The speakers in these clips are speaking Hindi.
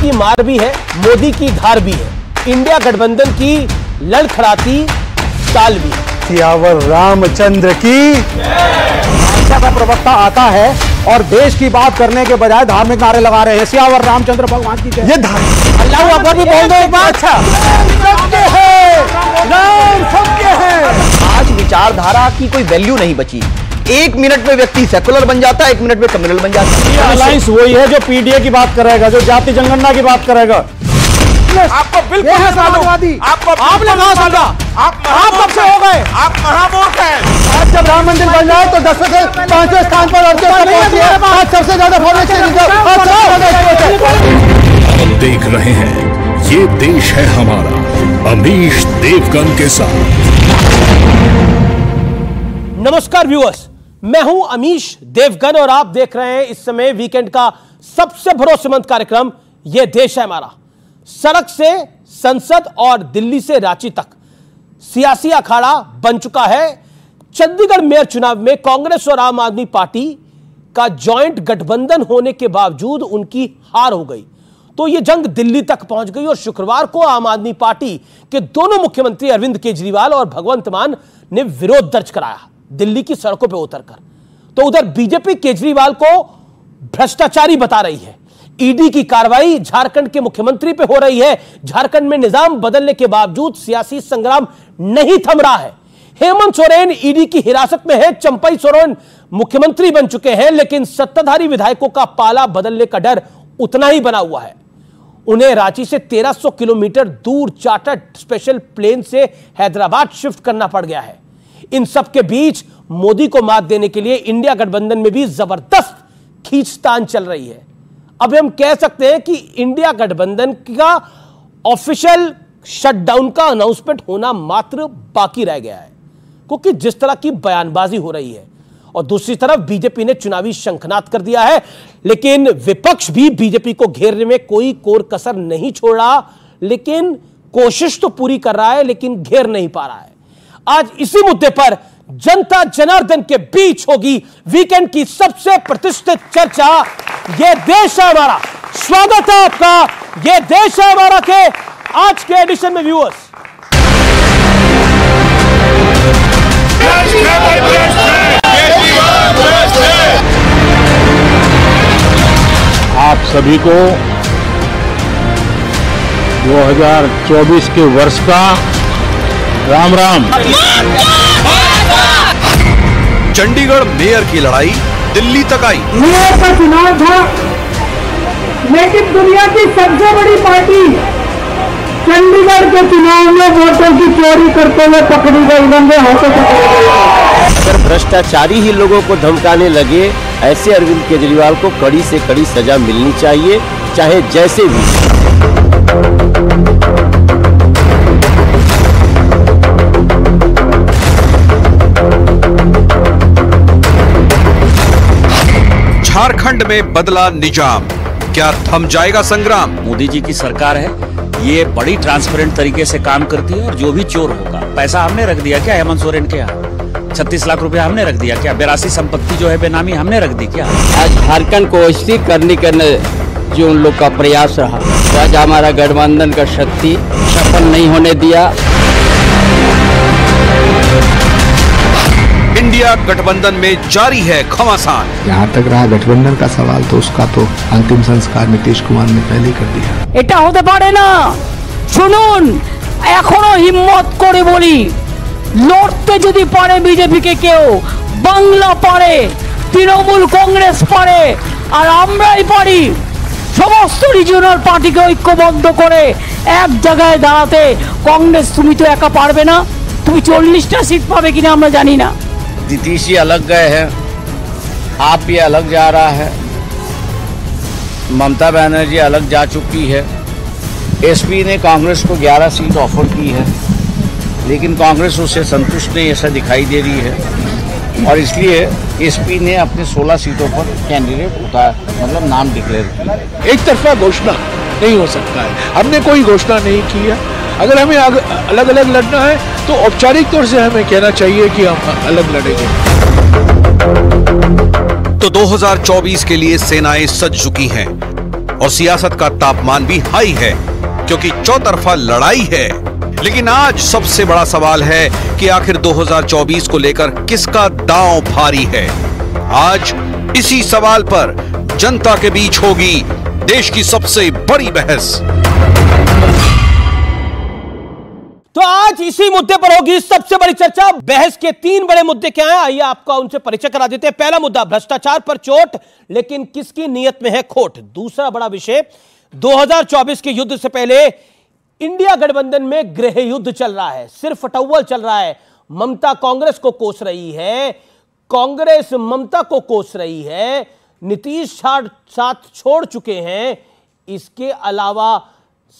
की मार भी है, मोदी की धार भी है, इंडिया गठबंधन की लड़खड़ाती चाल भी है। सियावर रामचंद्र की भाषा का प्रवक्ता आता है और देश की बात करने के बजाय धार्मिक नारे लगा रहे हैं। सियावर रामचंद्र भगवान की जय। ये अल्लाह अकबर भी बोल दो एक बार। अच्छा, सत्य है, राम सत्य है। आज विचारधारा की कोई वैल्यू नहीं बची। एक मिनट में व्यक्ति सेकुलर बन जाता है, एक मिनट में कम्युनल बन जाता है। ये अलायंस वही है जो पीडीए की बात करेगा, जो जाति जनगणना की बात करेगा। आपको बिल्कुल आपने कहा समझा? आप कब से हो गए? आप महामूर्ख हैं। आज जब राम मंदिर बन जाए तो 10 से 5वें स्थान पर और आज सबसे ज्यादा देख रहे हैं ये देश है हमारा, अमीश देवगन के साथ। नमस्कार व्यूअर्स, मैं हूं अमीश देवगन और आप देख रहे हैं इस समय वीकेंड का सबसे भरोसेमंद कार्यक्रम ये देश है हमारा। सड़क से संसद और दिल्ली से रांची तक सियासी अखाड़ा बन चुका है। चंडीगढ़ मेयर चुनाव में कांग्रेस और आम आदमी पार्टी का जॉइंट गठबंधन होने के बावजूद उनकी हार हो गई, तो यह जंग दिल्ली तक पहुंच गई और शुक्रवार को आम आदमी पार्टी के दोनों मुख्यमंत्री अरविंद केजरीवाल और भगवंत मान ने विरोध दर्ज कराया दिल्ली की सड़कों पर उतरकर। तो उधर बीजेपी केजरीवाल को भ्रष्टाचारी बता रही है। ईडी की कार्रवाई झारखंड के मुख्यमंत्री पे हो रही है। झारखंड में निजाम बदलने के बावजूद सियासी संग्राम नहीं थम रहा है। हेमंत सोरेन ईडी की हिरासत में है। चंपई सोरेन मुख्यमंत्री बन चुके हैं, लेकिन सत्ताधारी विधायकों का पाला बदलने का डर उतना ही बना हुआ है। उन्हें रांची से 1300 किलोमीटर दूर चार्टर्ड स्पेशल प्लेन से हैदराबाद शिफ्ट करना पड़ गया है। इन सब के बीच मोदी को मात देने के लिए इंडिया गठबंधन में भी जबरदस्त खींचतान चल रही है। अब हम कह सकते हैं कि इंडिया गठबंधन का ऑफिशियल शटडाउन का अनाउंसमेंट होना मात्र बाकी रह गया है, क्योंकि जिस तरह की बयानबाजी हो रही है और दूसरी तरफ बीजेपी ने चुनावी शंखनाद कर दिया है, लेकिन विपक्ष भी बीजेपी को घेरने में कोई कोर कसर नहीं छोड़ रहा, लेकिन कोशिश तो पूरी कर रहा है, लेकिन घेर नहीं पा रहा है। आज इसी मुद्दे पर जनता जनार्दन के बीच होगी वीकेंड की सबसे प्रतिष्ठित चर्चा, ये देश है हमारा। स्वागत है आपका ये देश है हमारा के आज के एडिशन में व्यूअर्स। आप सभी को 2024 के वर्ष का राम राम। चंडीगढ़ मेयर की लड़ाई दिल्ली तक आई। मेयर का चुनाव था, लेकिन दुनिया की सबसे बड़ी पार्टी चंडीगढ़ के चुनाव में वोटों की चोरी करते हुए पकड़ी गई, गंदे हाथों पकड़ी गई। अगर भ्रष्टाचारी ही लोगों को धमकाने लगे, ऐसे अरविंद केजरीवाल को कड़ी से कड़ी सजा मिलनी चाहिए, चाहे जैसे भी। झारखंड में बदला निजाम, क्या थम जाएगा संग्राम? मोदी जी की सरकार है, ये बड़ी ट्रांसपेरेंट तरीके से काम करती है और जो भी चोर होगा, पैसा हमने रख दिया क्या हेमंत सोरेन के यहाँ? 36 लाख रुपया हमने रख दिया क्या? 82 संपत्ति जो है बेनामी हमने रख दी क्या? आज झारखंड को ओवैसी करने जो उन लोग का प्रयास रहा, तो आज हमारा गठबंधन का शक्ति सफल नहीं होने दिया। इंडिया गठबंधन में जारी है घमासान। यहाँ तक रहा गठबंधन का सवाल, तो उसका तो अंतिम संस्कार नीतीश कुमार ने पहले कर दिया। এটা হতে পারে না। শুনুন, এখনো হিম্মত করে বলি, লড়তে যদি পারে বিজেপিকে কেউ, বাংলা পারে, তৃণমূল কংগ্রেস পারে, আর আমরাই পারি সমস্ত রিজিওনাল পার্টিকে ঐক্যবদ্ধ করে এক জায়গায় দাঁড়াতে। কংগ্রেস তুমি তো একা পারবে না, তুমি 40টা সিট পাবে কিনা আমরা জানি না। नीतीश जी अलग गए हैं, आप भी अलग जा रहा है, ममता बनर्जी अलग जा चुकी है, एसपी ने कांग्रेस को 11 सीट ऑफर की है, लेकिन कांग्रेस उससे संतुष्ट नहीं ऐसा दिखाई दे रही है और इसलिए एसपी ने अपने 16 सीटों पर कैंडिडेट मतलब नाम डिक्लेयर किया। एक तरफा घोषणा नहीं हो सकता है, हमने कोई घोषणा नहीं की है। अगर हमें अलग अलग लड़ना है तो औपचारिक तौर से हमें कहना चाहिए कि हम अलग लड़ेंगे। तो 2024 के लिए सेनाएं सज चुकी हैं और सियासत का तापमान भी हाई है, क्योंकि चौतरफा लड़ाई है। लेकिन आज सबसे बड़ा सवाल है कि आखिर 2024 को लेकर किसका दांव भारी है। आज इसी सवाल पर जनता के बीच होगी देश की सबसे बड़ी बहस। तो आज इसी मुद्दे पर होगी सबसे बड़ी चर्चा। बहस के 3 बड़े मुद्दे क्या हैं, आइए आपका उनसे परिचय करा देते हैं। पहला मुद्दा, भ्रष्टाचार पर चोट, लेकिन किसकी नीयत में है खोट। दूसरा बड़ा विषय, 2024 के युद्ध से पहले इंडिया गठबंधन में गृह युद्ध चल रहा है, सिर्फ फटौवल चल रहा है। ममता कांग्रेस को कोस रही है, कांग्रेस ममता को कोस रही है, नीतीश साथ छोड़ चुके हैं। इसके अलावा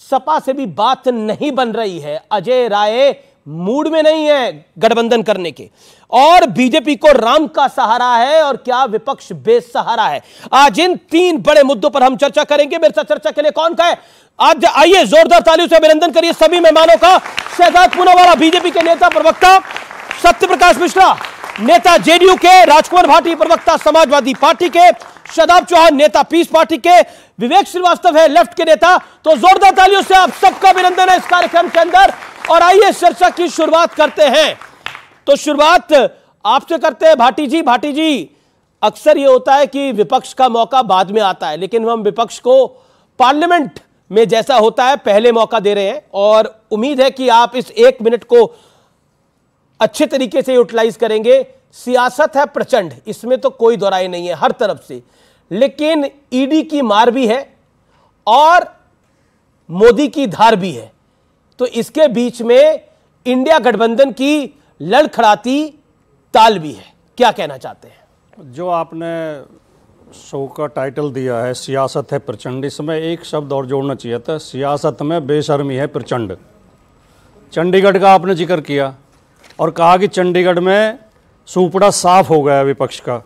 सपा से भी बात नहीं बन रही है, अजय राय मूड में नहीं है गठबंधन करने के, और बीजेपी को राम का सहारा है और क्या विपक्ष बेसहारा है। आज इन 3 बड़े मुद्दों पर हम चर्चा करेंगे। मेरे साथ चर्चा के लिए कौन का है, आज आइए जोरदार तालियों से अभिनंदन करिए सभी मेहमानों का। शहजाद पूनावाला बीजेपी के नेता प्रवक्ता, सत्यप्रकाश मिश्रा नेता जेडीयू के, राजकुमार भाटी प्रवक्ता समाजवादी पार्टी के, शादाब चौहान नेता पीस पार्टी के, विवेक श्रीवास्तव है लेफ्ट के नेता। तो जोरदार तालियों से आप सबका अभिनंदन है इस कार्यक्रम के अंदर। और आइए चर्चा की शुरुआत करते हैं। तो शुरुआत आपसे करते हैं भाटी जी। भाटी जी, अक्सर यह होता है कि विपक्ष का मौका बाद में आता है, लेकिन हम विपक्ष को पार्लियामेंट में जैसा होता है पहले मौका दे रहे हैं, और उम्मीद है कि आप इस 1 मिनट को अच्छे तरीके से यूटिलाइज करेंगे। सियासत है प्रचंड, इसमें तो कोई दो राय नहीं है हर तरफ से, लेकिन ईडी की मार भी है और मोदी की धार भी है। तो इसके बीच में इंडिया गठबंधन की लड़खड़ाती ताल भी है। क्या कहना चाहते हैं? जो आपने शो का टाइटल दिया है सियासत है प्रचंड, इसमें एक शब्द और जोड़ना चाहिए था, सियासत में बेशर्मी है प्रचंड। चंडीगढ़ का आपने जिक्र किया और कहा कि चंडीगढ़ में सूपड़ा साफ हो गया विपक्ष का।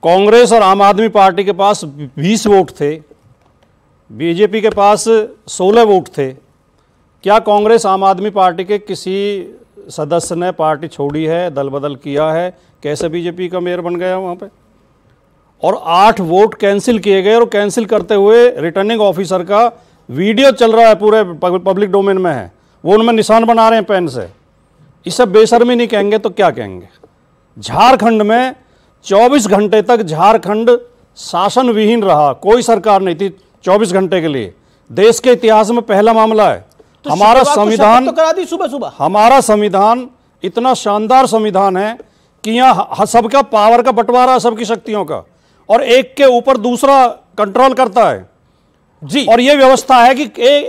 कांग्रेस और आम आदमी पार्टी के पास 20 वोट थे, बीजेपी के पास 16 वोट थे। क्या कांग्रेस आम आदमी पार्टी के किसी सदस्य ने पार्टी छोड़ी है, दल बदल किया है? कैसे बीजेपी का मेयर बन गया वहाँ पे? और 8 वोट कैंसिल किए गए, और कैंसिल करते हुए रिटर्निंग ऑफिसर का वीडियो चल रहा है, पूरे पब्लिक डोमेन में है, वो उनमें निशान बना रहे हैं पेन से। इसे बेशर्मी नहीं कहेंगे तो क्या कहेंगे? झारखंड में 24 घंटे तक झारखंड शासन विहीन रहा, कोई सरकार नहीं थी 24 घंटे के लिए। देश के इतिहास में पहला मामला है। तो हमारा संविधान तो करा दी सुबह हमारा संविधान इतना शानदार संविधान है कि यहाँ सबका पावर का बंटवारा, सबकी शक्तियों का, और एक के ऊपर दूसरा कंट्रोल करता है जी। और यह व्यवस्था है कि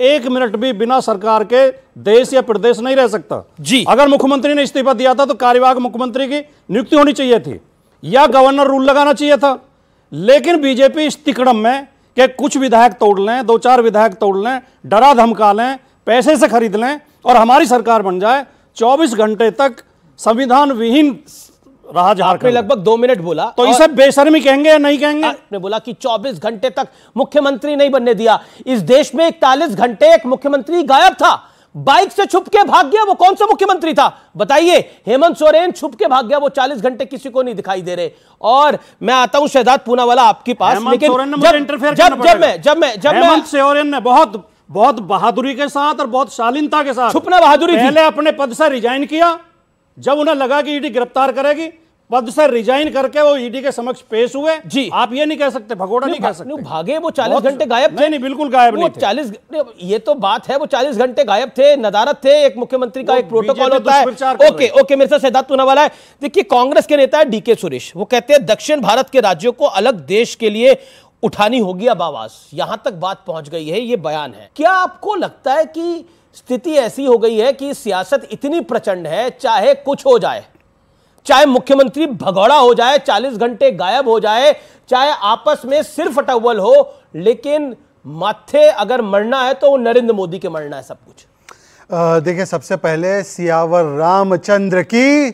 1 मिनट भी बिना सरकार के देश या प्रदेश नहीं रह सकता जी। अगर मुख्यमंत्री ने इस्तीफा दिया था तो कार्यवाहक मुख्यमंत्री की नियुक्ति होनी चाहिए थी, या गवर्नर रूल लगाना चाहिए था। लेकिन बीजेपी इस तिकड़म में कि कुछ विधायक तोड़ लें, 2-4 विधायक तोड़ लें, डरा धमका लें, पैसे से खरीद लें और हमारी सरकार बन जाए। 24 घंटे तक संविधान विहीन रहा झारखंड। लगभग 2 मिनट बोला, तो इसे बेशर्मी कहेंगे या नहीं कहेंगे? आपने बोला कि 24 घंटे तक मुख्यमंत्री नहीं बनने दिया। इस देश में 41 घंटे एक मुख्यमंत्री गायब था, बाइक से छुप के भाग गया। वो कौन सा मुख्यमंत्री था बताइए? हेमंत सोरेन छुप के भाग गया, वो 40 घंटे किसी को नहीं दिखाई दे रहे। और मैं आता हूं शहजाद पूनावाला आपके पास, लेकिन हेमंत सोरेन ने बहुत बहादुरी के साथ और बहुत शालीनता के साथ, छुपना बहादुरी थी, पहले अपने पद से रिजाइन किया। जब उन्हें लगा कि ईडी गिरफ्तार करेगी, पद से रिजाइन करके वो ईडी के समक्ष पेश हुए जी। आप ये नहीं कह सकते, भगोड़ा नहीं कह सकते। भागे वो 40 घंटे गायब थे? नहीं, बिल्कुल गायब नहीं थे। 40, ये तो बात है, वो 40 घंटे गायब थे, नदारत थे। एक मुख्यमंत्री का एक प्रोटोकॉल होता है। ओके, मेरे साथ शहजाद पूनावाला है। देखिए, कांग्रेस के नेता है डीके सुरेश, वो कहते हैं दक्षिण भारत के राज्यों को अलग देश के लिए उठानी होगी अब आवाज। यहां तक बात पहुंच गई है, ये बयान है। क्या आपको लगता है कि स्थिति ऐसी हो गई है कि सियासत इतनी प्रचंड है, चाहे कुछ हो जाए, चाहे मुख्यमंत्री भगौड़ा हो जाए, 40 घंटे गायब हो जाए, चाहे आपस में सिर्फ अटव्वल हो, लेकिन माथे अगर मरना है तो वो नरेंद्र मोदी के मरना है सब कुछ? देखिए, सबसे पहले सियावर रामचंद्र की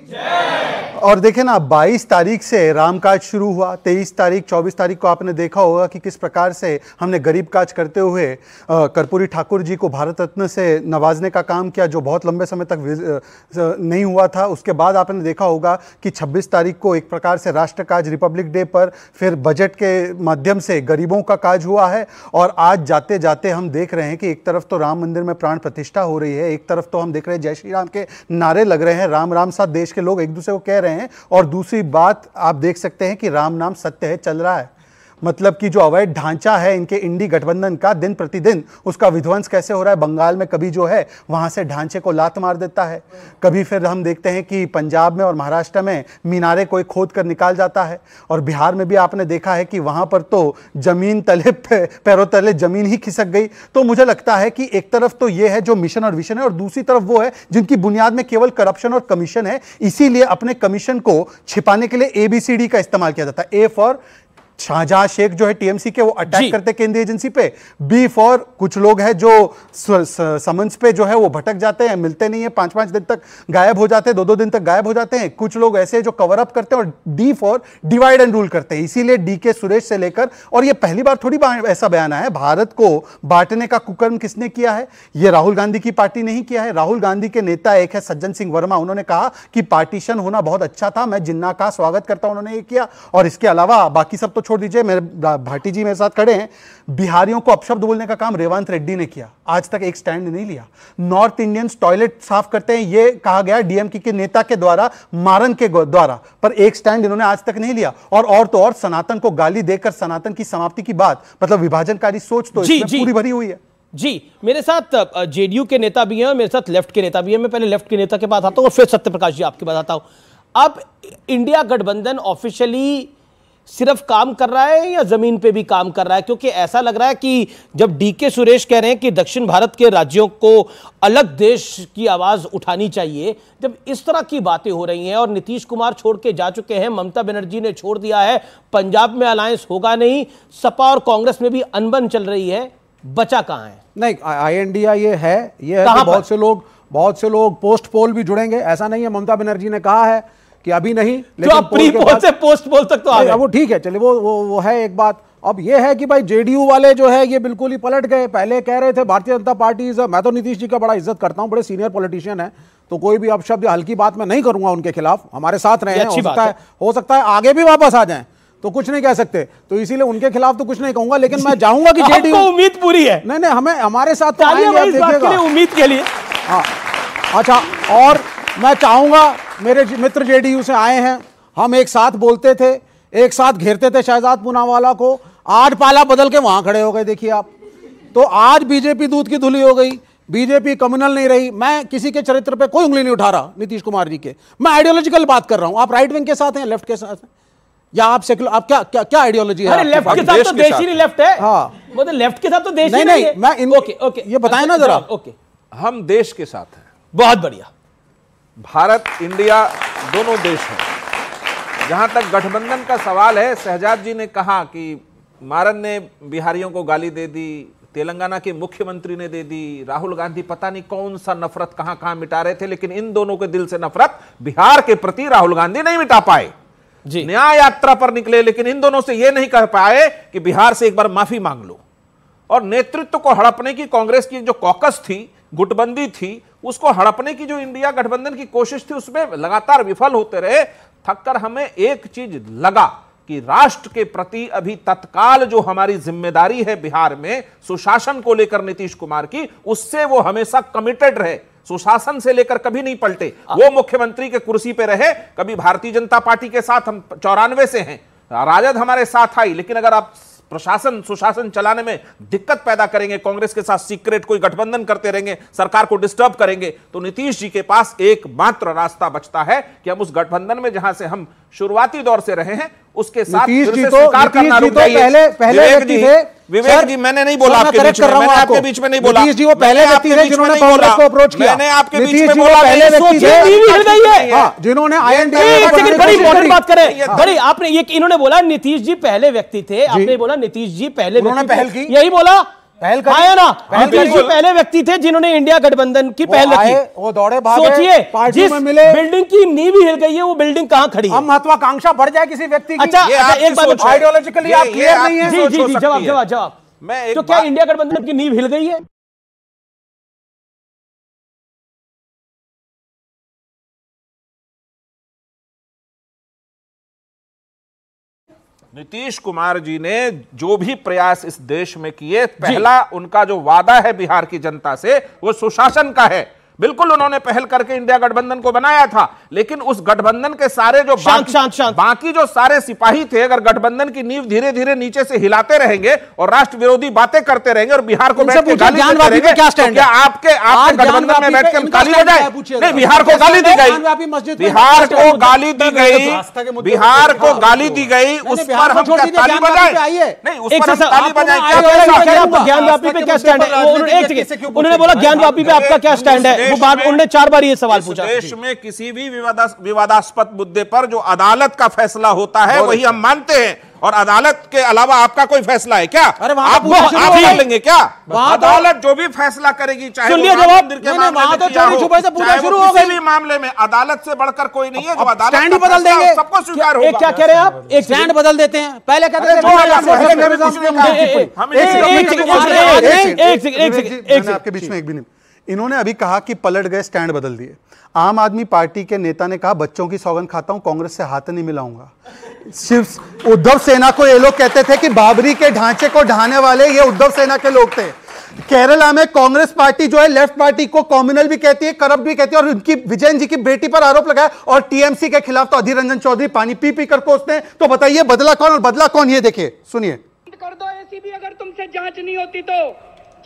और देखें ना, 22 तारीख से रामकाज शुरू हुआ, 23 तारीख 24 तारीख को आपने देखा होगा कि किस प्रकार से हमने गरीब काज करते हुए कर्पूरी ठाकुर जी को भारत रत्न से नवाजने का काम किया, जो बहुत लंबे समय तक नहीं हुआ था। उसके बाद आपने देखा होगा कि 26 तारीख को एक प्रकार से राष्ट्र काज रिपब्लिक डे पर फिर बजट के माध्यम से गरीबों का काज हुआ है। और आज जाते जाते हम देख रहे हैं कि एक तरफ तो राम मंदिर में प्राण प्रतिष्ठा हो रही है, एक तरफ तो हम देख रहे हैं जय श्री राम के नारे लग रहे हैं, राम राम साथ देश के लोग एक दूसरे को कह रहे हैं। और दूसरी बात आप देख सकते हैं कि राम नाम सत्य है चल रहा है। मतलब कि जो अवैध ढांचा है इनके इंडी गठबंधन का, दिन प्रतिदिन उसका विध्वंस कैसे हो रहा है। बंगाल में कभी जो है वहां से ढांचे को लात मार देता है, कभी फिर हम देखते हैं कि पंजाब में और महाराष्ट्र में मीनारे कोई खोद कर निकाल जाता है, और बिहार में भी आपने देखा है कि वहां पर तो जमीन तले पैरों तले जमीन ही खिसक गई। तो मुझे लगता है कि एक तरफ तो ये है जो मिशन और विजन है, और दूसरी तरफ वो है जिनकी बुनियाद में केवल करप्शन और कमीशन है। इसीलिए अपने कमीशन को छिपाने के लिए ABCD का इस्तेमाल किया जाता है। A फॉर शाहजहां शेख जो है टीएमसी के, वो अटैक करते केंद्रीय एजेंसी पे। बी फॉर कुछ लोग हैं जो समन्स पे जो है वो भटक जाते हैं, मिलते नहीं है, 5-5 दिन तक गायब हो जाते हैं, 2-2 दिन तक गायब हो जाते हैं। कुछ लोग ऐसे जो कवर अप करते हैं। और D for divide and rule करते हैं। इसीलिए DK सुरेश से लेकर, और ये पहली बार थोड़ी ऐसा बयान आया है, भारत को बांटने का कुकर्म किसने किया है? ये राहुल गांधी की पार्टी नहीं किया है। राहुल गांधी के नेता एक है सज्जन सिंह वर्मा, उन्होंने कहा कि पार्टीशन होना बहुत अच्छा था, मैं जिन्ना का स्वागत करता हूं, उन्होंने ये किया। और इसके अलावा बाकी सब तो छोड़ दीजिए, मेरे भाटी जी मेरे साथ खड़े हैं, बिहारियों को अपशब्द बोलने का काम रेवंत रेड्डी ने किया, आज तक एक स्टैंड नहीं लिया। नॉर्थ इंडियंस टॉयलेट साफ करते हैं, ये कहा गया DMK के नेता के द्वारा, मारन के द्वारा, पर एक स्टैंड इन्होंने आज तक नहीं लिया। और तो और सनातन को गाली देकर सनातन की समाप्ति की बात, मतलब विभाजनकारी सोच तो इसमें पूरी भरी हुई है। जी, मेरे साथ जेडीयू के नेता भी हैं और मेरे साथ लेफ्ट के नेता भी हैं। मैं पहले लेफ्ट के नेता के पास आता हूं और फिर सत्यप्रकाश जी आपके पास आता हूं। अब इंडिया गठबंधन ऑफिशियली सिर्फ काम कर रहा है या जमीन पे भी काम कर रहा है? क्योंकि ऐसा लग रहा है कि जब DK सुरेश कह रहे हैं कि दक्षिण भारत के राज्यों को अलग देश की आवाज उठानी चाहिए, जब इस तरह की बातें हो रही हैं और नीतीश कुमार छोड़ के जा चुके हैं, ममता बनर्जी ने छोड़ दिया है, पंजाब में अलायंस होगा नहीं, सपा और कांग्रेस में भी अनबन चल रही है, बचा कहां है? नहीं, INDI ये है कि बहुत से लोग पोस्ट पोल भी जुड़ेंगे। ऐसा नहीं है, ममता बनर्जी ने कहा है कि अभी नहीं, लेकिन प्री पोल से पोस्ट पोल तक तो आ गए। वो ठीक है, चलिए वो है एक बात। अब ये है कि भाई JDU वाले जो है ये बिल्कुल ही पलट गए। पहले कह रहे थे भारतीय जनता पार्टी, मैं तो नीतीश जी का बड़ा इज्जत करता हूं, बड़े सीनियर पॉलिटिशियन है, तो कोई भी अपशब्द हल्की बात मैं नहीं करूंगा उनके खिलाफ, हमारे साथ रहे हैं, हो सकता है आगे भी वापस आ जाएं, तो कुछ नहीं कह सकते, तो इसीलिए उनके खिलाफ तो कुछ नहीं कहूंगा। लेकिन मैं चाहूंगा कि JDU, उम्मीद पूरी है। नहीं, हमें हमारे साथ तो आएंगे, उम्मीद के लिए। हाँ, अच्छा, और मैं चाहूंगा मेरे मित्र JDU से आए हैं, हम एक साथ बोलते थे, एक साथ घेरते थे शहजाद पूनावाला को, आज पाला बदल के वहां खड़े हो गए। देखिए आप, तो आज बीजेपी दूध की धुली हो गई, बीजेपी कम्युनल नहीं रही। मैं किसी के चरित्र पे कोई उंगली नहीं उठा रहा, नीतीश कुमार जी के, मैं आइडियोलॉजिकल बात कर रहा हूं। आप राइट विंग के साथ हैं, लेफ्ट के साथ हैं, या आप सेक्युलर, आप क्या आइडियोलॉजी है? अरे लेफ्ट के साथ तो देश ही नहीं लेफ्ट है। हाँ, मतलब लेफ्ट के साथ तो देश ही नहीं है। मैं ओके, ये बताएं ना जरा। ओके, हम देश के साथ हैं। बहुत बढ़िया। भारत इंडिया दोनों देश हैं। जहां तक गठबंधन का सवाल है, शहजाद जी ने कहा कि मारन ने बिहारियों को गाली दे दी, तेलंगाना के मुख्यमंत्री ने दे दी, राहुल गांधी पता नहीं कौन सा नफरत कहां मिटा रहे थे, लेकिन इन दोनों के दिल से नफरत बिहार के प्रति राहुल गांधी नहीं मिटा पाए। न्याय यात्रा पर निकले, लेकिन इन दोनों से यह नहीं कह पाए कि बिहार से एक बार माफी मांग लो। और नेतृत्व को हड़पने की कांग्रेस की जो कॉकस थी, गुटबंदी थी, उसको हड़पने की जो इंडिया गठबंधन की कोशिश थी, उसमें लगातार विफल होते रहे। थककर हमें एक चीज लगा कि राष्ट्र के प्रति अभी तत्काल जो हमारी जिम्मेदारी है बिहार में सुशासन को लेकर नीतीश कुमार की, उससे वो हमेशा कमिटेड रहे, सुशासन से लेकर कभी नहीं पलटे। वो मुख्यमंत्री के कुर्सी पे रहे, कभी भारतीय जनता पार्टी के साथ, हम 94 से हैं, राजद हमारे साथ आई, लेकिन अगर आप प्रशासन सुशासन चलाने में दिक्कत पैदा करेंगे, कांग्रेस के साथ सीक्रेट कोई गठबंधन करते रहेंगे, सरकार को डिस्टर्ब करेंगे, तो नीतीश जी के पास एकमात्र रास्ता बचता है कि हम उस गठबंधन में जहां से हम शुरुआती दौर से रहे हैं उसके साथ स्वीकार करना रुक जाइए। विवेक जी, मैंने नहीं बोला आपके बीच में, मैंने आपके बीच में नहीं बोला। नीतीश जी वो पहले व्यक्ति थे जिन्होंने कांग्रेस को अप्रोच किया, मैंने आपके बीच में बोला, पहले व्यक्ति थे जिन्होंने INDI। बड़ी इंपॉर्टेंट बात करें, बड़ी आपने ये इन्होंने बोला नीतीश जी पहले व्यक्ति थे, आपने बोला नीतीश जी पहले पहल की, यही बोला पहल आया ना, नीतीश जी पहले व्यक्ति थे जिन्होंने इंडिया गठबंधन की पहल रखी। वो दौड़े भागे, सोचिए पार्टी में मिले, बिल्डिंग की नींव हिल गई है, वो बिल्डिंग कहां खड़ी है? हम महत्वाकांक्षा बढ़ जाए किसी व्यक्ति की। अच्छा, एक बात आइडियोलॉजिकली आप क्लियर नहीं है। जी जी, जवाब। तो क्या इंडिया गठबंधन की नींव हिल गई है? नीतीश कुमार जी ने जो भी प्रयास इस देश में किए, पहला उनका जो वादा है बिहार की जनता से वो सुशासन का है। बिल्कुल उन्होंने पहल करके इंडिया गठबंधन को बनाया था, लेकिन उस गठबंधन के सारे जो बाकी जो सारे सिपाही थे, अगर गठबंधन की नींव धीरे धीरे नीचे से हिलाते रहेंगे और राष्ट्र विरोधी बातें करते रहेंगे और बिहार को बैठ के गाली देते रहेंगे, तो क्या आपके गठबंधन में बैठ के गाली बजाए? नहीं, बिहार को गाली दी गई, बिहार को गाली दी गई, बिहार को गाली दी गई, उस पर हम क्या ताली बजाए? नहीं, उस पर हम ताली बजाए? ज्ञानवापी पे क्या स्टैंड है? उन्होंने बोला ज्ञानवापी पे आपका क्या स्टैंड है? वो बार उन्होंने 4 बार ये सवाल पूछा। देश में किसी भी विवादास्पद मुद्दे पर जो अदालत का फैसला होता है वही हम मानते हैं, और अदालत के अलावा आपका कोई फैसला है क्या? आप कर लेंगे क्या? अदालत जो भी फैसला करेगी, चाहे किसी भी मामले में अदालत से बढ़कर कोई नहीं है। जो अदालत बदल देंगे, सबको स्वीकार होगा। क्या कह रहे हैं आप? एक स्टैंड बदल देते हैं। पहले कहते थे आपके बीच में एक भी नहीं। इन्होंने अभी कहा कि पलट गए, स्टैंड बदल दिए। आम आदमी पार्टी के नेता ने कहा बच्चों की सौगंध खाता हूं, कांग्रेस से हाथ नहीं मिलाऊंगा। सिर्फ उद्धव सेना को ये लोग कहते थे कि बाबरी के ढांचे को ढाने वाले ये उद्धव सेना के लोग थे। केरला में कांग्रेस पार्टी जो है लेफ्ट पार्टी को कॉम्युनल भी कहती है, करप्ट भी कहती है, और उनकी विजयन जी की बेटी पर आरोप लगाया, और टीएमसी के खिलाफ तो अधीर रंजन चौधरी पानी पी पी कर कोसते हैं। तो बताइए बदला कौन और बदला कौन? ये देखिए, सुनिए। कर दो एसीबी, अगर तुमसे जांच नहीं होती तो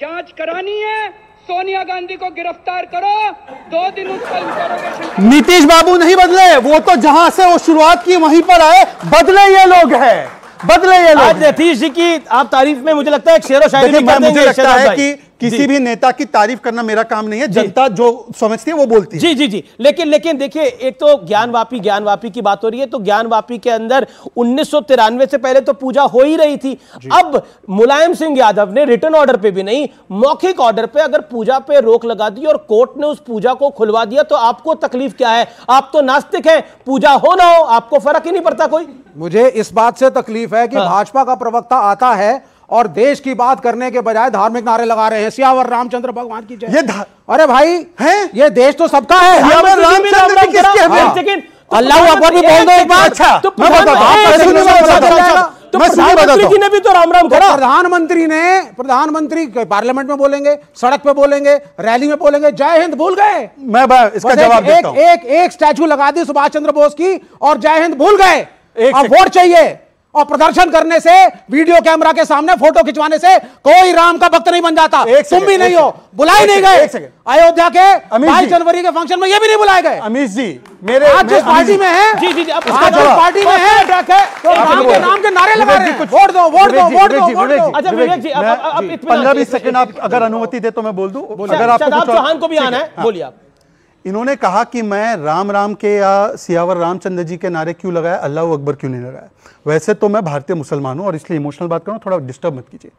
जांच करानी है, सोनिया गांधी को गिरफ्तार करो, 2 दिन उसका इंटरोगेशन। नीतीश बाबू नहीं बदले, वो तो जहां से वो शुरुआत की वहीं पर आए। बदले ये लोग हैं, बदले ये लोग। आज नीतीश जी की आप तारीफ में मुझे लगता है एक शेर व शायरी भी कर देंगे। मुझे लगता है कि किसी भी नेता की तारीफ करना मेरा काम नहीं है, जनता जो समझती है वो बोलती है। जी जी जी, लेकिन देखिए, एक तो ज्ञानवापी की बात हो रही है, तो ज्ञानवापी के अंदर 1993 से पहले तो पूजा हो ही रही थी। अब मुलायम सिंह यादव ने रिटर्न ऑर्डर पे भी नहीं, मौखिक ऑर्डर पे अगर पूजा पे रोक लगा दी और कोर्ट ने उस पूजा को खुलवा दिया, तो आपको तकलीफ क्या है? आप तो नास्तिक हैं, पूजा हो ना हो आपको फर्क ही नहीं पड़ता कोई। मुझे इस बात से तकलीफ है कि भाजपा का प्रवक्ता आता है और देश की बात करने के बजाय धार्मिक नारे लगा रहे हैं, सियावर रामचंद्र भगवान की जय। अरे भाई है, ये देश तो सबका है। अल्लाह अकबर भी बोल दो एक बार। अच्छा, तो प्रधानमंत्री ने भी तो राम राम करा। प्रधानमंत्री पार्लियामेंट में बोलेंगे, सड़क पे बोलेंगे, रैली में बोलेंगे, जय हिंद भूल गए। मैं इसका जवाब देता हूं। एक स्टैचू लगा दी सुभाष चंद्र बोस की और जय हिंद भूल गए। अब वोट चाहिए और प्रदर्शन करने से, वीडियो कैमरा के सामने फोटो खिंचवाने से कोई राम का भक्त नहीं बन जाता। तुम भी नहीं हो, बुलाए नहीं गए। अयोध्या के 22 जनवरी के फंक्शन में ये भी नहीं बुलाए गए। अमीश जी, मेरे आज जिस पार्टी में है, जी जी, पार्टी में है, तो नाम के नारे लगा रहे हैं, वोट दो, वोट दो, वोट दो। अच्छा विवेक जी, 15-20 सेकंड आप अगर अनुमति दे तो मैं बोल दूं। अगर आपको चौहान को भी आना है, बोलिए आप। इन्होंने कहा कि मैं राम के या सियावर रामचंद्र जी के नारे क्यों लगाया, अल्लाह अकबर क्यों नहीं लगाया। वैसे तो मैं भारतीय मुसलमान हूं और इसलिए इमोशनल बात करूं, थोड़ा डिस्टर्ब मत कीजिए।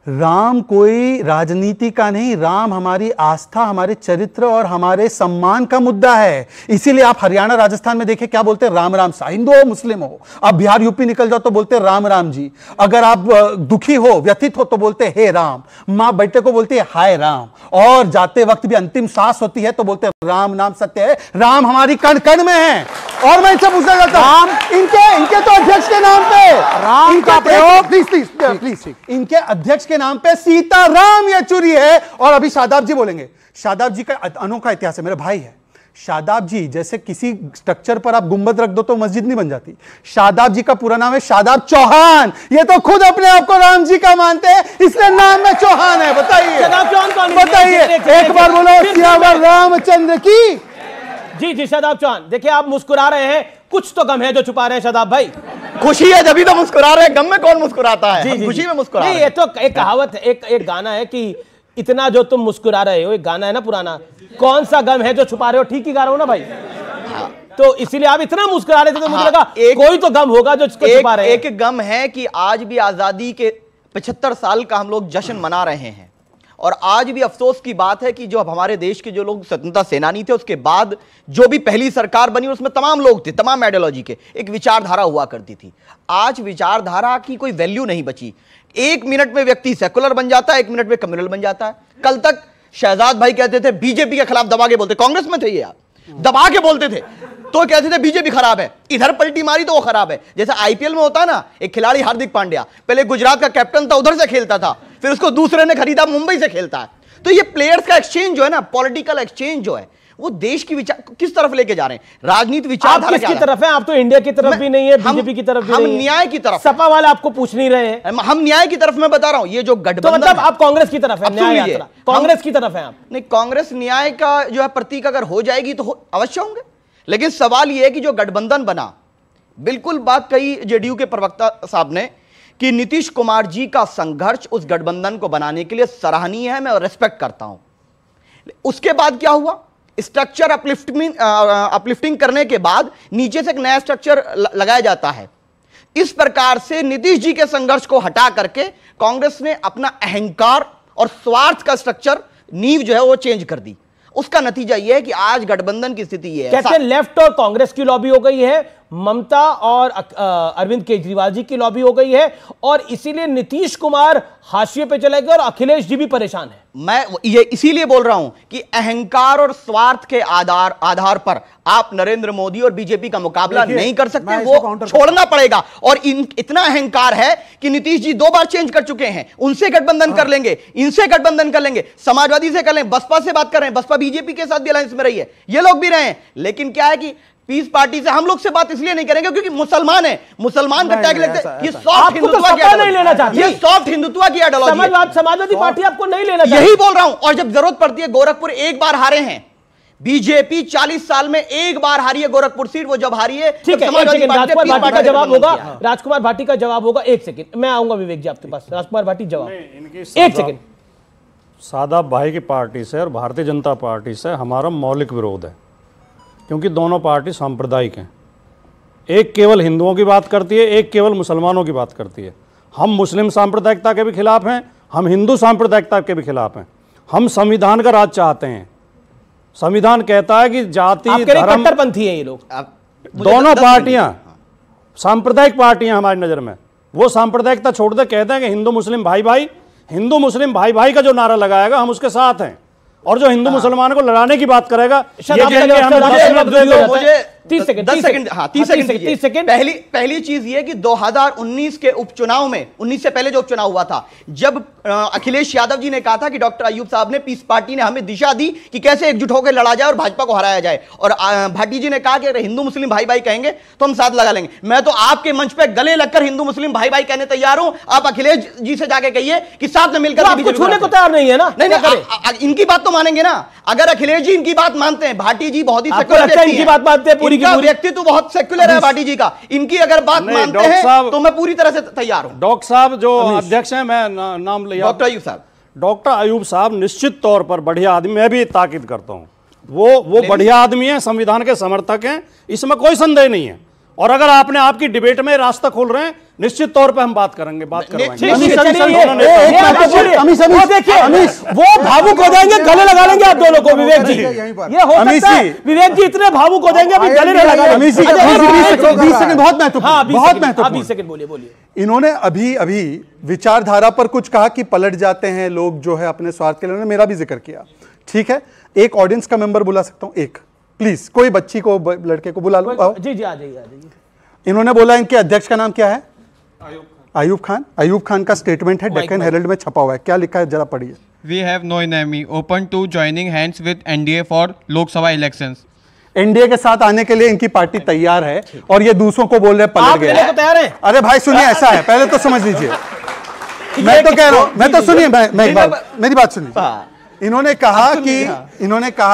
राम कोई राजनीति का नहीं, राम हमारी आस्था, हमारे चरित्र और हमारे सम्मान का मुद्दा है। इसीलिए आप हरियाणा राजस्थान में देखें क्या बोलते हैं, राम राम सा, हिंदू हो मुस्लिम हो। आप बिहार यूपी निकल जाओ तो बोलते हैं राम राम जी। अगर आप दुखी हो, व्यथित हो तो बोलते हैं हे राम। माँ बेटे को बोलती है हाय राम, और जाते वक्त भी अंतिम सांस होती है तो बोलते हैं राम नाम सत्य है। राम हमारी कण कण में है। और मैं इनसे पूछना चाहता हूं, इनके तो अध्यक्ष के नाम पे राम का प्रयोग, प्लीज इनके अध्यक्ष के नाम पे सीताराम येचुरी है। और अभी शादाब जी बोलेंगे। शादाब जी का अनोखा इतिहास है, मेरे भाई है। शादाब जी जैसे किसी स्ट्रक्चर पर आप गुंबद रख दो तो मस्जिद नहीं बन जाती। शादाब जी का पूरा नाम है शादाब चौहान। ये तो खुद अपने आप को राम जी का मानते हैं, इसलिए नाम में चौहान है। बताइए, बताइए एक बार बोलो सियावर रामचंद्र की। जी जी, शादाब चौहान, देखिए आप मुस्कुरा रहे हैं, कुछ तो गम है जो छुपा रहे हैं शादाब भाई। खुशी है जब भी तो मुस्कुरा रहे हैं, गम में कौन मुस्कुराता है? हम खुशी में मुस्कुरा रहे हैं। ये तो एक कहावत है, एक गाना है कि इतना जो तुम मुस्कुरा रहे हो, एक गाना है ना पुराना, कौन सा गम है जो छुपा रहे हो। ठीक ही गा रहा हूं ना भाई? तो इसीलिए आप इतना मुस्कुरा रहे थे तो मुझे लगा कोई तो गम होगा जो इसको छुपा रहे हैं। एक गम है कि आज भी आजादी के 75 साल का हम लोग जश्न मना रहे हैं। और आज भी अफसोस की बात है कि जो अब हमारे देश के जो लोग स्वतंत्रता सेनानी थे, उसके बाद जो भी पहली सरकार बनी उसमें तमाम लोग थे, तमाम आइडियोलॉजी के, एक विचारधारा हुआ करती थी। आज विचारधारा की कोई वैल्यू नहीं बची। 1 मिनट में व्यक्ति सेकुलर बन जाता है, 1 मिनट में कम्युनल बन जाता है। कल तक शहजाद भाई कहते थे बीजेपी के खिलाफ दबा के बोलते, कांग्रेस में थे ये, आप दबा के बोलते थे तो कहते थे बीजेपी खराब है, इधर पलटी मारी तो वो खराब है। जैसे आईपीएल में होता है ना, एक खिलाड़ी हार्दिक पांड्या पहले गुजरात का कैप्टन था, उधर से खेलता था, फिर उसको दूसरे ने खरीदा, मुंबई से खेलता है। तो ये प्लेयर्स का एक्सचेंज जो है ना, पॉलिटिकल एक्सचेंज जो है, वो देश की विचार किस तरफ लेके जा रहे हैं, राजनीति विचारधारा आप किसकी तरफ है? आप तो इंडिया की तरफ भी नहीं है, बीजेपी की तरफ भी हम नहीं है। न्याय की तरफ, सपा वाले आपको पूछ नहीं रहे हैं। हम न्याय की तरफ मैं बता रहा हूं। ये जो गठबंधन, तो मतलब आप कांग्रेस की तरफ है, न्याय यात्रा कांग्रेस की तरफ है आप? नहीं, कांग्रेस न्याय का जो है प्रतीक अगर हो जाएगी तो अवश्य होंगे, लेकिन सवाल यह है कि जो गठबंधन बना, बिल्कुल बात कही जेडीयू के प्रवक्ता साहब ने कि नीतीश कुमार जी का संघर्ष उस गठबंधन को बनाने के लिए सराहनीय है, मैं रेस्पेक्ट करता हूं। उसके बाद क्या हुआ, स्ट्रक्चर अपलिफ्टिंग करने के बाद नीचे से एक नया स्ट्रक्चर लगाया जाता है। इस प्रकार से नीतीश जी के संघर्ष को हटा करके कांग्रेस ने अपना अहंकार और स्वार्थ का स्ट्रक्चर, नींव जो है वो चेंज कर दी। उसका नतीजा यह है कि आज गठबंधन की स्थिति यह है। कहते हैं लेफ्ट और कांग्रेस की लॉबी हो गई है, ममता और अरविंद केजरीवाल जी की लॉबी हो गई है, और इसीलिए नीतीश कुमार हाशिए पे चले गए और अखिलेश जी भी परेशान है। मैं ये इसीलिए बोल रहा हूं कि अहंकार और स्वार्थ के आधार पर आप नरेंद्र मोदी और बीजेपी का मुकाबला नहीं कर सकते, वो छोड़ना पड़ेगा। और इतना अहंकार है कि नीतीश जी 2 बार चेंज कर चुके हैं, उनसे गठबंधन कर लेंगे, इनसे गठबंधन कर लेंगे, समाजवादी से कर लेंगे, बसपा से बात कर रहे हैं, बसपा बीजेपी के साथ भी अलायंस में रही है, ये लोग भी रहे हैं। लेकिन क्या है कि पीस पार्टी से हम लोग से बात इसलिए नहीं करेंगे क्योंकि मुसलमान है, मुसलमान का टैग लगते हैं। ये सॉफ्ट हिंदुत्व की नहीं लेना चाहती, ये सॉफ्ट हिंदुत्व की आइडियोलॉजी है। समाजवादी पार्टी आपको नहीं लेना चाहती, यही बोल रहा हूं। और जब जरूरत पड़ती है, गोरखपुर एक बार हारे हैं, बीजेपी 40 साल में एक बार हारी है गोरखपुर सीट, वो जब हारी है। ठीक है, राजकुमार भाटी का जवाब होगा, राजकुमार भाटी का जवाब होगा। 1 सेकंड मैं आऊंगा विवेक जी आपके पास। राजकुमार भाटी जवाब 1 सेकंड। सादा भाई की पार्टी से और भारतीय जनता पार्टी से हमारा मौलिक विरोध है, क्योंकि दोनों पार्टी सांप्रदायिक हैं। एक केवल हिंदुओं की बात करती है, एक केवल मुसलमानों की बात करती है। हम मुस्लिम सांप्रदायिकता के भी खिलाफ हैं, हम हिंदू सांप्रदायिकता के भी खिलाफ हैं। हम संविधान का राज चाहते हैं। संविधान कहता है कि जाति धर्म, कट्टरपंथी है ये लोग। दोनों पार्टियां सांप्रदायिक पार्टियां हमारी नजर में। वो सांप्रदायिकता छोड़ दे, कहते हैं कि हिंदू मुस्लिम भाई भाई, हिंदू मुस्लिम भाई भाई का जो नारा लगाएगा हम उसके साथ हैं, और जो हिंदू मुसलमानों को लड़ाने की बात करेगा, मुझे 30 सेकंड। पहली चीज ये कि 2019 के उपचुनाव में, 19 से पहले जो उपचुनाव हुआ था, जब अखिलेश यादव जी ने कहा था कि डॉक्टर अयूब साहब ने, पीस पार्टी ने हमें दिशा दी कि कैसे एकजुट होकर लड़ा जाए और भाजपा को हराया जाए, और भाटी जी ने कहा कि अगर हिंदू मुस्लिम भाई भाई कहेंगे तो हम साथ लगा लेंगे। मैं तो आपके मंच पे गले लगकर हिंदू मुस्लिम भाई भाई कहने तैयार हूं। आप अखिलेश जी से जाके कहिए कि साथ में मिलकर छूने को तैयार नहीं है ना। नहीं, इनकी बात तो मानेंगे ना। अगर अखिलेश जी इनकी बात मानते हैं, भाटी जी बहुत ही सेक्युलर बात है, पूरी व्यक्तित्व बहुत सेक्युलर है भाटी जी का, इनकी अगर बात मानते हैं तो मैं पूरी तरह से तैयार हूं। डॉक्टर साहब जो अध्यक्ष हैं, मैं नाम लिया, डॉक्टर अयूब साहब। डॉक्टर अयूब साहब निश्चित तौर पर बढ़िया आदमी, मैं भी ताकीद करता हूं, वो बढ़िया आदमी है, संविधान के समर्थक हैं, इसमें कोई संदेह नहीं है। और अगर आपने आपकी डिबेट में रास्ता खोल रहे हैं, निश्चित तौर पे हम बात करेंगे, बात करवाएंगे। वो भावुक हो जाएंगे, गले लगा लेंगे आप दोनों को। विवेक जी, ये हो सकता है विवेक जी इतने भावुक हो जाएंगे अभी गले न लगा लेंगे। 20 सेकंड बहुत महत्वपूर्ण, 20 सेकंड बोलिए। इन्होंने अभी विचारधारा पर कुछ कहा कि पलट जाते हैं लोग जो है अपने स्वार्थ के लिए, उन्होंने मेरा भी जिक्र किया। ठीक है, एक ऑडियंस का मेंबर बुला सकता हूं, एक प्लीज, कोई बच्ची को, लड़के को बुला लो। जी जी, आ जाइए। इन्होंने बोला इनके अध्यक्ष का नाम क्या है? अयूब खान। अयूब खान का स्टेटमेंट है, डेक्कन हेरल्ड में छपा हुआ है, क्या लिखा है जरा पढ़िए। We have no enemy, open to joining hands with NDA for Lok Sabha elections. NDA के साथ आने के लिए इनकी पार्टी तैयार है, और ये दूसरों को बोल रहे हैं पलट गए। आप तैयार हैं? अरे भाई सुनिए, ऐसा है, पहले तो समझ लीजिए। मैं तो कह रहा हूं, मैं तो सुनिए, मेरी बात सुनिए। इन्होंने कहा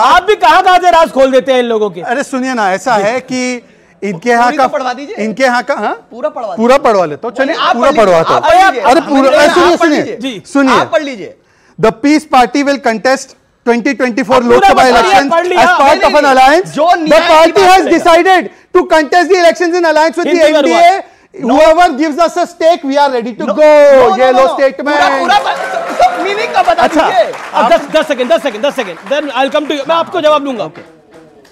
आप भी कहां से राज खोल देते हैं इन लोगों के। अरे सुनिए ना, ऐसा है कि इनके यहाँ का पढ़वा दीजिए, इनके यहाँ का पूरा पढ़वा लेता हूं। चलिए पूरा पढ़वाता हूं। अरे पूरा सुनिए, पढ़ लीजिए। The peace party will contest 2024 Lok Sabha election as part of an alliance. The party has decided to contest the elections in alliance with the NDA whoever gives us a stake, we are ready to go. ये लो statement. पूरा मीनिंग का बता दीजिए। 10 second, then I'll come to you. मैं आपको जवाब दूंगा।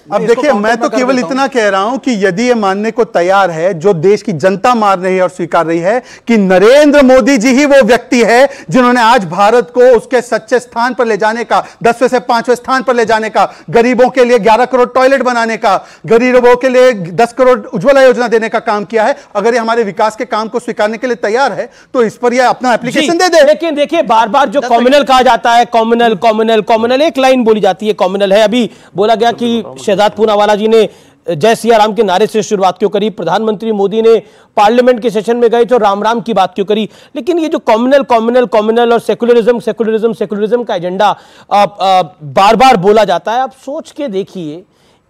अब देखिए, मैं तो केवल इतना कह रहा हूं कि यदि ये मानने को तैयार है, जो देश की जनता मान रही है और स्वीकार रही है, कि नरेंद्र मोदी जी ही वो व्यक्ति है जिन्होंने आज भारत को उसके सच्चे स्थान पर ले जाने का, 10वें से 5वें स्थान पर ले जाने का, गरीबों के लिए 11 करोड़ टॉयलेट बनाने का, गरीबों के लिए 10 करोड़ उज्ज्वला योजना देने का काम किया है। अगर ये हमारे विकास के काम को स्वीकारने के लिए तैयार है तो इस पर यह अपना एप्लीकेशन दे दे। लेकिन देखिए, बार बार जो कॉम्युनल कहा जाता है, कॉम्युनल, एक लाइन बोली जाती है कॉम्युनल है। अभी बोला गया कि शहजाद पूनावाला जी ने जय सिया राम के नारे से शुरुआत क्यों करी, प्रधानमंत्री मोदी ने पार्लियामेंट के सेशन में गए तो राम राम की बात क्यों करी। लेकिन ये जो कॉम्युनल और सेकुलरिज्म का एजेंडा बार बार बोला जाता है, आप सोच के देखिए,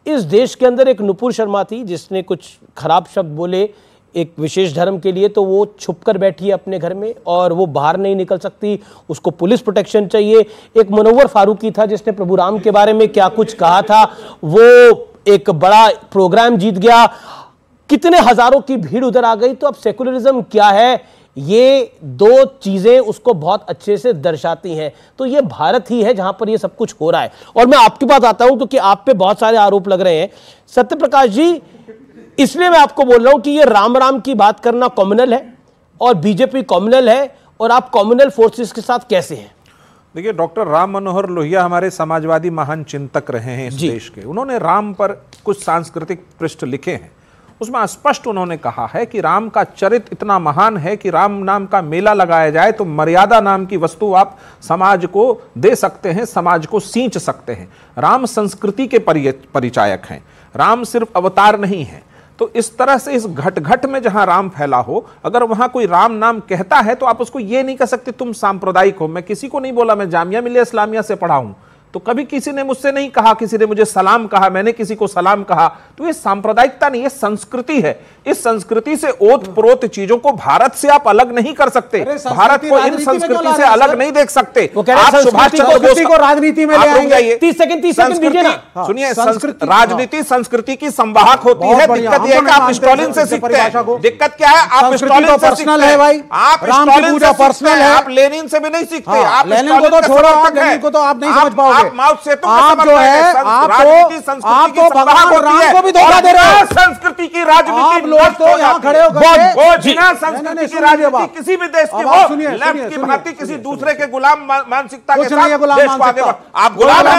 इस देश के अंदर एक नुपुर शर्मा थी जिसने कुछ खराब शब्द बोले एक विशेष धर्म के लिए, तो वो छुप कर बैठी है अपने घर में और वो बाहर नहीं निकल सकती, उसको पुलिस प्रोटेक्शन चाहिए। एक मनोवर फारूकी था जिसने प्रभु राम के बारे में क्या कुछ कहा था, वो एक बड़ा प्रोग्राम जीत गया, कितने हजारों की भीड़ उधर आ गई। तो अब सेकुलरिज्म क्या है, ये दो चीजें उसको बहुत अच्छे से दर्शाती हैं। तो ये भारत ही है जहां पर ये सब कुछ हो रहा है। और मैं आपके पास आता हूं क्योंकि आप पे बहुत सारे आरोप लग रहे हैं सत्यप्रकाश जी, इसलिए मैं आपको बोल रहा हूं कि ये राम राम की बात करना कॉम्युनल है और बीजेपी कॉम्युनल है, और आप कॉम्युनल फोर्सेस के साथ कैसे हैं? देखिए, डॉक्टर राम मनोहर लोहिया हमारे समाजवादी महान चिंतक रहे हैं इस देश के। उन्होंने राम पर कुछ सांस्कृतिक पृष्ठ लिखे हैं, उसमें स्पष्ट उन्होंने कहा है कि राम का चरित्र इतना महान है कि राम नाम का मेला लगाया जाए तो मर्यादा नाम की वस्तु आप समाज को दे सकते हैं, समाज को सींच सकते हैं। राम संस्कृति के परिचायक हैं, राम सिर्फ अवतार नहीं है। तो इस तरह से इस घट में जहां राम फैला हो, अगर वहां कोई राम नाम कहता है तो आप उसको ये नहीं कह सकते तुम सांप्रदायिक हो। मैं किसी को नहीं बोला, मैं जामिया मिलिया इस्लामिया से पढ़ा हूं, तो कभी किसी ने मुझसे नहीं कहा, किसी ने मुझे सलाम कहा, मैंने किसी को सलाम कहा। तो ये सांप्रदायिकता नहीं, ये संस्कृति है। इस संस्कृति से ओत-प्रोत चीजों को भारत से आप अलग नहीं कर सकते, भारत को इन संस्कृति से अलग नहीं देख सकते। आप सुभाष चंद्र बोस को राजनीति में ले आएंगे। 30 सेकंड दीजिए ना। सुनिए, राजनीति संस्कृति की संवाहक होती है। दिक्कत यह है कि आप स्टालिन से सीखते हैं। दिक्कत क्या है, आप स्टालिन से पर्सनल है भाई, आप स्टालिन से पर्सनल है, आप लेनिन से भी नहीं सीखते। आप लेनिन को तो छोड़ो, लेनिन को तो आप नहीं समझ पाओगे। आप जो है आपको भगवान राम को भी धोखा दे रहे हो। संस्कृति की राजनीति लोग तो यहाँ खड़े होकर संस्कृति की राजनीति किसी भी देश की हो, लेफ्ट की भांति किसी दूसरे के गुलाम मानसिकता के साथ देश को आगे बढ़। आप गुलाम हैं,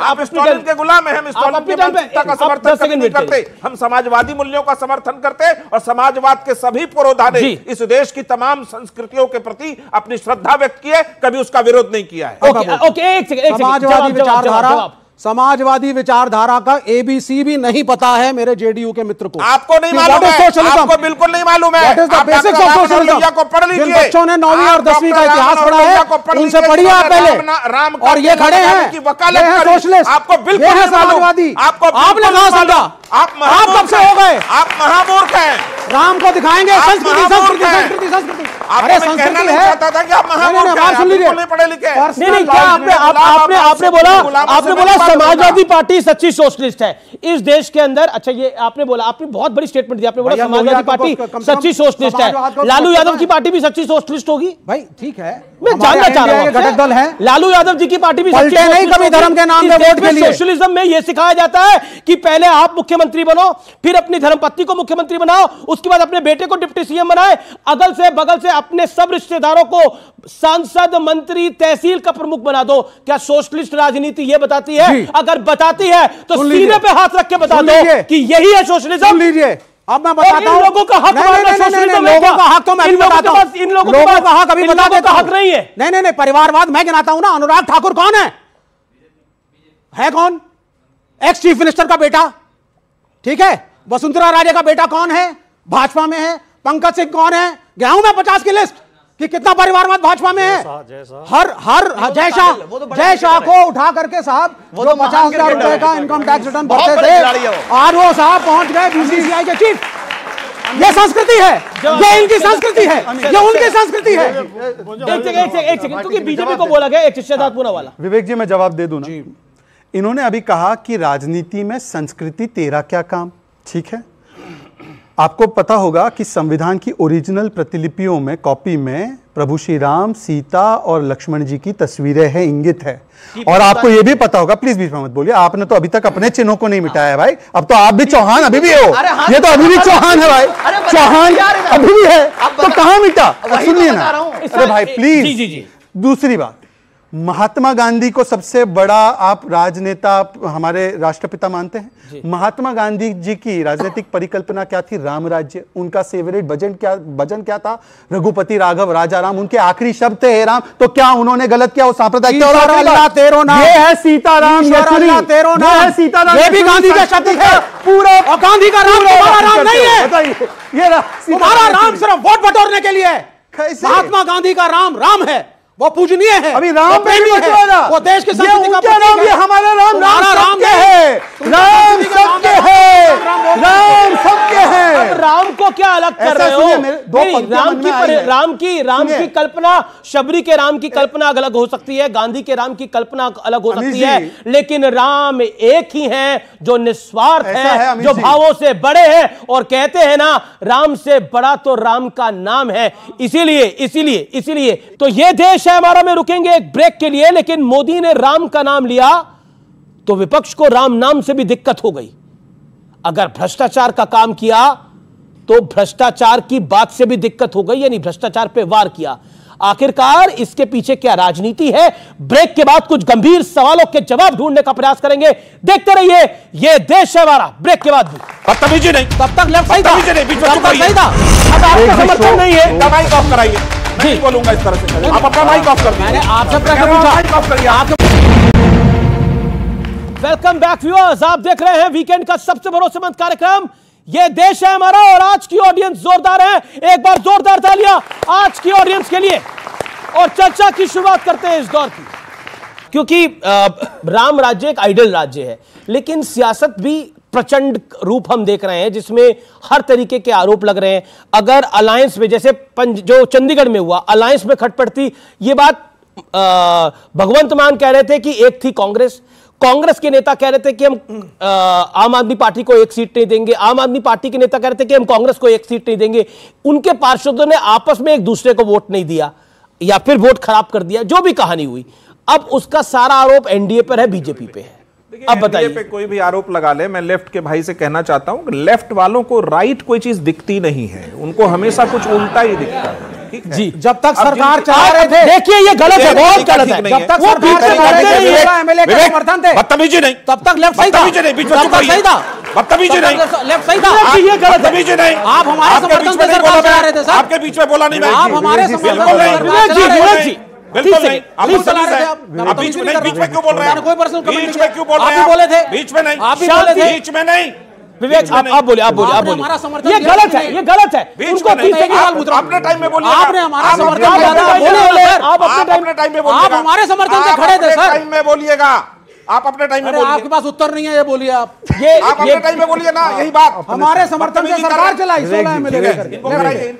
आप स्टालिन के गुलाम हैं, हम स्टालिन की मानसिकता का समर्थन नहीं करते, हम समाजवादी मूल्यों का समर्थन करते और समाजवाद के सभी पुरोधा ने इस देश की तमाम संस्कृतियों के प्रति अपनी श्रद्धा व्यक्त की है, कभी उसका विरोध नहीं किया है। समाजवादी विचारधारा का एबीसी भी नहीं पता है मेरे जेडीयू के मित्र को। आपको नहीं मालूम है, आपको बिल्कुल नहीं मालूम है। को पढ़ लीजिए, जिन बच्चों ने 9वीं और 10वीं का इतिहास पढ़ा है उनसे पढ़िए आप पहले। और ये खड़े हैं सोशलिस्ट, आपको बिल्कुल समाजवादी, आपने कहां समझा? आप कब से हो गए? आप महामूर्ख हैं। राम को दिखाएंगे संस्कृति संस्कृति संस्कृति संस्कृति। अरे संस्कृति है, आप सुन लीजिए, पढ़े लिखे नहीं, क्या आपने बोला समाजवादी पार्टी सच्ची सोशलिस्ट है इस देश के अंदर। अच्छा, ये आपने बोला, आपने बहुत बड़ी स्टेटमेंट दी, आपने बोला समाजवादी पार्टी सच्ची सोशलिस्ट है। लालू यादव की पार्टी भी सच्ची सोशलिस्ट होगी भाई? ठीक है, मैं जानना चाह रहा हूं, घटक दल है। लालू यादव जी की पार्टी भी सच्ची नहीं, कभी धर्म के नाम पे वोट के लिए। सोशलिज्म में यह सिखाया जाता है कि पहले आप मुख्यमंत्री बनो, फिर अपनी धर्मपत्नी को मुख्यमंत्री बनाओ, उसके बाद अपने बेटे को डिप्टी सीएम बनाए, अगल से बगल से अपने सब रिश्तेदारों को सांसद, मंत्री, तहसील का प्रमुख बना दो। क्या सोशलिस्ट राजनीति यह बताती है? अगर बताती है तो सीने पे हाथ रख के बता दो कि यही है सोशलिज्म। लीजिए, अब मैं बताता हूं, लोगों का हक लोगों का हक तो मैं भी बताता हूं, इन लोगों का हक अभी बता देता हूं। हक नहीं है। नहीं, परिवारवाद मैं गिनाता हूं ना। अनुराग ठाकुर कौन है कौन? एक्स चीफ मिनिस्टर का बेटा, ठीक है। वसुंधरा राजे का बेटा कौन है? भाजपा में है। पंकज सिंह कौन है? गया हूं मैं 50 की लिस्ट कि कितना परिवारवाद भाजपा में है। जय शाह को उठा करके साहब जो 50,000 रुपए का इनकम टैक्स रिटर्न भरते थे, आज वो साहब पहुंच गए बीसीसीआई के चीफ। ये संस्कृति है, ये इनकी संस्कृति है, ये उनकी संस्कृति है। एक सेकंड, क्योंकि बीजेपी को बोला गया एक शहजाद पूनावाला। विवेक जी, मैं जवाब दे दूं ना। इन्होंने अभी कहा कि राजनीति में संस्कृति तेरा क्या काम, ठीक है। आपको पता होगा कि संविधान की ओरिजिनल प्रतिलिपियों में, कॉपी में प्रभु श्री राम, सीता और लक्ष्मण जी की तस्वीरें हैं, इंगित है। और आपको यह भी पता होगा, प्लीज बीच में मत बोलिए, आपने तो अभी तक अपने चिन्हों को नहीं मिटाया है भाई। अब तो आप भी चौहान अभी भी हो, ये तो अभी भी चौहान है भाई, चौहान अभी भी है, तो कहां मिटा? सुनिए ना, अरे भाई प्लीज। दूसरी बात, महात्मा गांधी को सबसे बड़ा आप राजनेता, हमारे राष्ट्रपिता मानते हैं? महात्मा गांधी जी की राजनीतिक परिकल्पना क्या थी? राम राज्य। उनका फेवरेट भजन क्या था? रघुपति राघव राजा राम। उनके आखिरी शब्द थे हे राम। तो क्या उन्होंने गलत किया? वो सांप्रदायिक तेरो नाम, ये है सीताराम, तेरो नाम है सीताराम, ये भी गांधी का शब्द है। पूरा गांधी का राम तुम्हारा राम नहीं है, बताइए। ये तुम्हारा राम सिर्फ वोट बटोरने के लिए है। महात्मा गांधी का राम राम है, वो पूजनीय है, अभी राम प्रेमी है, वो देश के संस्कृति का नाम, ये हमारा राम, राम सबके है, राम सबके है, राम सबके है। राम को क्या अलग कर रहे हो? राम की कल्पना, शबरी के राम की कल्पना अलग हो सकती है, गांधी के राम की कल्पना अलग हो सकती है, लेकिन राम एक ही है जो निस्वार्थ है, जो भावों से बड़े हैं। और कहते हैं ना, राम से बड़ा तो राम का नाम है। इसीलिए तो ये देश है हमारा। में रुकेंगे एक ब्रेक के लिए, लेकिन मोदी ने राम का नाम लिया तो विपक्ष को राम नाम से भी दिक्कत हो गई। अगर भ्रष्टाचार का काम किया तो भ्रष्टाचार की बात से भी दिक्कत हो गई, यानी भ्रष्टाचार पे वार किया। आखिरकार इसके पीछे क्या राजनीति है? ब्रेक के बाद कुछ गंभीर सवालों के जवाब ढूंढने का प्रयास करेंगे। देखते रहिए, ये देश है हमारा। ब्रेक के बाद भी बदतमीजी नहीं, तब तक लेफ्ट सही था, बीच में सही था। अब आपका समर्थन नहीं है, दवाई ऑफ कराइए। नहीं बोलूंगा इस तरह से, आप अपना माइक ऑफ कर दीजिए। मैंने आपसे प्रश्न पूछा, माइक ऑफ करिए। वेलकम बैक व्यूअर्स, आप देख रहे हैं वीकेंड का सबसे भरोसेमंद कार्यक्रम ये देश है हमारा। और आज की ऑडियंस जोरदार है, एक बार जोरदार तालियां आज की ऑडियंस के लिए। और चर्चा की शुरुआत करते हैं इस दौर की, क्योंकि राम राज्य एक आइडल राज्य है, लेकिन सियासत भी प्रचंड रूप हम देख रहे हैं, जिसमें हर तरीके के आरोप लग रहे हैं। अगर अलायंस में, जैसे जो चंडीगढ़ में हुआ, अलायंस में खटपट थी, ये बात भगवंत मान कह रहे थे कि एक थी कांग्रेस के नेता कह रहे थे कि हम आम आदमी पार्टी को एक सीट नहीं देंगे, आम आदमी पार्टी के नेता कह रहे थे कि हम कांग्रेस को एक सीट नहीं देंगे। उनके पार्षदों ने आपस में एक दूसरे को वोट नहीं दिया या फिर वोट खराब कर दिया, जो भी कहानी हुई। अब उसका सारा आरोप एनडीए पर है, बीजेपी पे है। अब बताइए, पे कोई भी आरोप लगा ले, मैं लेफ्ट के भाई से कहना चाहता हूं कि लेफ्ट वालों को राइट कोई चीज दिखती नहीं है, उनको हमेशा कुछ उल्टा ही दिखता है। जी, जब तक सरकार चला रहे थे, देखिए ये गलत है, बहुत गलत है। जब तक एमएलए के समर्थन थे, बदतमीजी नहीं, तब तक लेफ्ट सही था, बीच में सही था, बदतमीजी नहीं, लेफ्ट सही था। ये गलत है, आप हमारे समर्थन से सरकार चला रहे थे सर, आपके बीच में बोला नहीं मैं, आप हमारे समर्थन से बिल्कुल नहीं, आप बीच में क्यों बोल रहे हैं? कोई पर्सनल कमेंट बीच में क्यों बोल रहे हैं? आप बोले थे, बीच में नहीं, आप भी बोले थे, बीच में नहीं। विवेक आप बोलिए, हमारा समर्थन ये गलत है, ये गलत है। उनको अपने टाइम में बोलिए, आपने हमारा समर्थन आप अपने टाइम में बोलिए, आप हमारे समर्थन से खड़े थे सर। टाइम में बोलिएगा, आप अपने टाइम में बोलिए। आपके पास उत्तर नहीं है, ये बोलिए आप अपने टाइम में बोलिए ना, यही बात। हमारे समर्थन से सरकार चलाई, 16 एमएलए।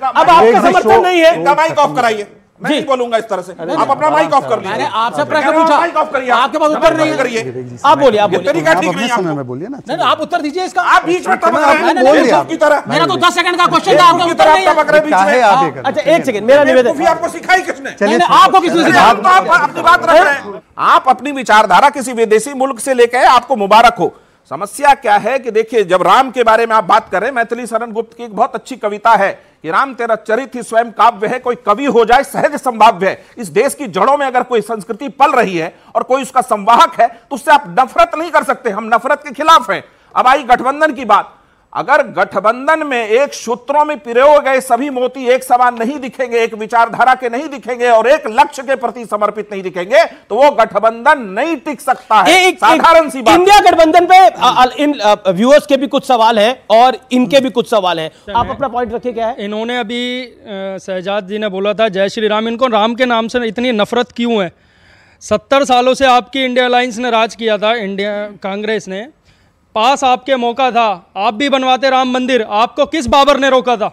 अब आपका समर्थन नहीं है, इनका माइक ऑफ कराइए। मैं नहीं बोलूंगा इस तरह से, आप अपना माइक ऑफ कर लीजिए। मैंने आपसे प्रश्न पूछा, माइक ऑफ करिए, आपके पास उत्तर नहीं है। आप बोलिए, तरीका ठीक नहीं है, मैं बोलिए ना। नहीं, आप उत्तर दीजिए इसका। आप बीच में टपक रहे हैं की तरह। मेरा तो 10 सेकंड का क्वेश्चन था, आपका उत्तर नहीं है। अच्छा एक सेकंड, मेरा निवेदन, आपको सिखाई किसने? चलिए, आपको किसने सिखाया? आप अपनी बात रख रहे हैं, आप अपनी विचारधारा किसी विदेशी मुल्क से लेकर आपको मुबारक हो। समस्या क्या है कि देखिए, जब राम के बारे में आप बात करें, मैथिली शरण गुप्त की एक बहुत अच्छी कविता है कि राम तेरा चरित ही स्वयं काव्य है, कोई कवि हो जाए सहज संभाव्य है। इस देश की जड़ों में अगर कोई संस्कृति पल रही है और कोई उसका संवाहक है, तो उससे आप नफरत नहीं कर सकते। हम नफरत के खिलाफ हैं। अब आई गठबंधन की बात। अगर गठबंधन में एक सूत्रों में पिरोए गए सभी मोती एक समान नहीं दिखेंगे, एक विचारधारा के नहीं दिखेंगे और एक लक्ष्य के प्रति समर्पित नहीं दिखेंगे, तो वो गठबंधन नहीं टिक सकता है। साधारण सी बात। इंडिया गठबंधन पे इन व्यूअर्स के भी कुछ सवाल हैं और इनके भी कुछ सवाल हैं। आप अपना पॉइंट रखिए, क्या है? इन्होंने अभी शहजाद जी ने बोला था जय श्री राम, इनको राम के नाम से इतनी नफरत क्यों है? 70 सालों से आपकी इंडिया अलायंस ने राज किया था, इंडिया कांग्रेस ने। पास आपके मौका था, आप भी बनवाते राम मंदिर। आपको किस बाबर ने रोका था?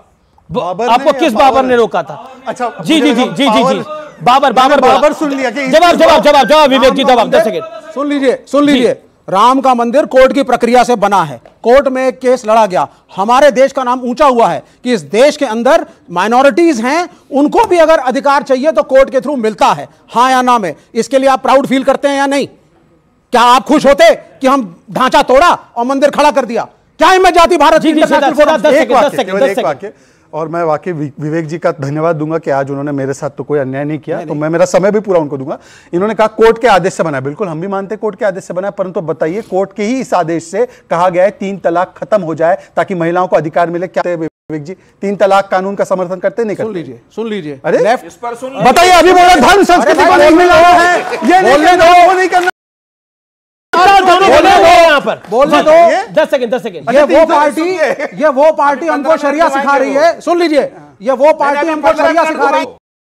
आपको किस बाबर ने रोका था? अच्छा, जी जी जी जी जी जी बाबर सुन लिया कि जवाब विवेक जी, जवाब 10 सेकंड सुन लीजिए राम का मंदिर कोर्ट की प्रक्रिया से बना है, कोर्ट में एक केस लड़ा गया, हमारे देश का नाम ऊंचा हुआ है कि इस देश के अंदर माइनॉरिटीज हैं, उनको भी अगर अधिकार चाहिए तो कोर्ट के थ्रू मिलता है, हाँ या ना में। इसके लिए आप प्राउड फील करते हैं या नहीं? क्या आप खुश होते कि हम ढांचा तोड़ा और मंदिर खड़ा कर दिया? क्या हिम्मत जाती भारत की? एक वाक्य और मैं वाकई विवेक जी का धन्यवाद दूंगा कि आज उन्होंने मेरे साथ तो कोई अन्याय नहीं किया, तो मैं मेरा समय भी पूरा उनको दूंगा। इन्होंने कहा कोर्ट के आदेश से बना है, बिल्कुल हम भी मानते हैं कोर्ट के आदेश से बना है, परंतु बताइए कोर्ट के ही इस आदेश से कहा गया है 3 तलाक खत्म हो जाए ताकि महिलाओं को अधिकार मिले। क्या विवेक जी 3 तलाक कानून का समर्थन करते नहीं करते? सुन लीजिए अरे लेफ्ट बताइए, अभी बोला धर्म संस्कृति को नहीं मिला है, ये नहीं करना, बोलने दो 10 सेकंड। ये वो पार्टी हमको शरिया सिखा रही है, सुन लीजिए, ये वो पार्टी हमको शरिया सिखा रही है।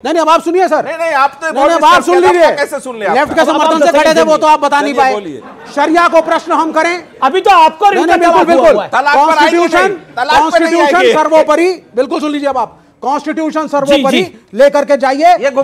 नहीं अब आप सुनिए सर। नहीं आप तो आप सुन लीजिए, कैसे सुन लिया? लेफ्ट के समर्थन से खड़े थे वो तो आप बता नहीं पाए। शरिया को प्रश्न हम करें, अभी तो आपको बिल्कुल कॉन्स्टिट्यूशन सर्वोपरि, बिल्कुल सुन लीजिए अब आप कॉन्स्टिट्यूशन सर्वोपरि लेकर के जाइए, जो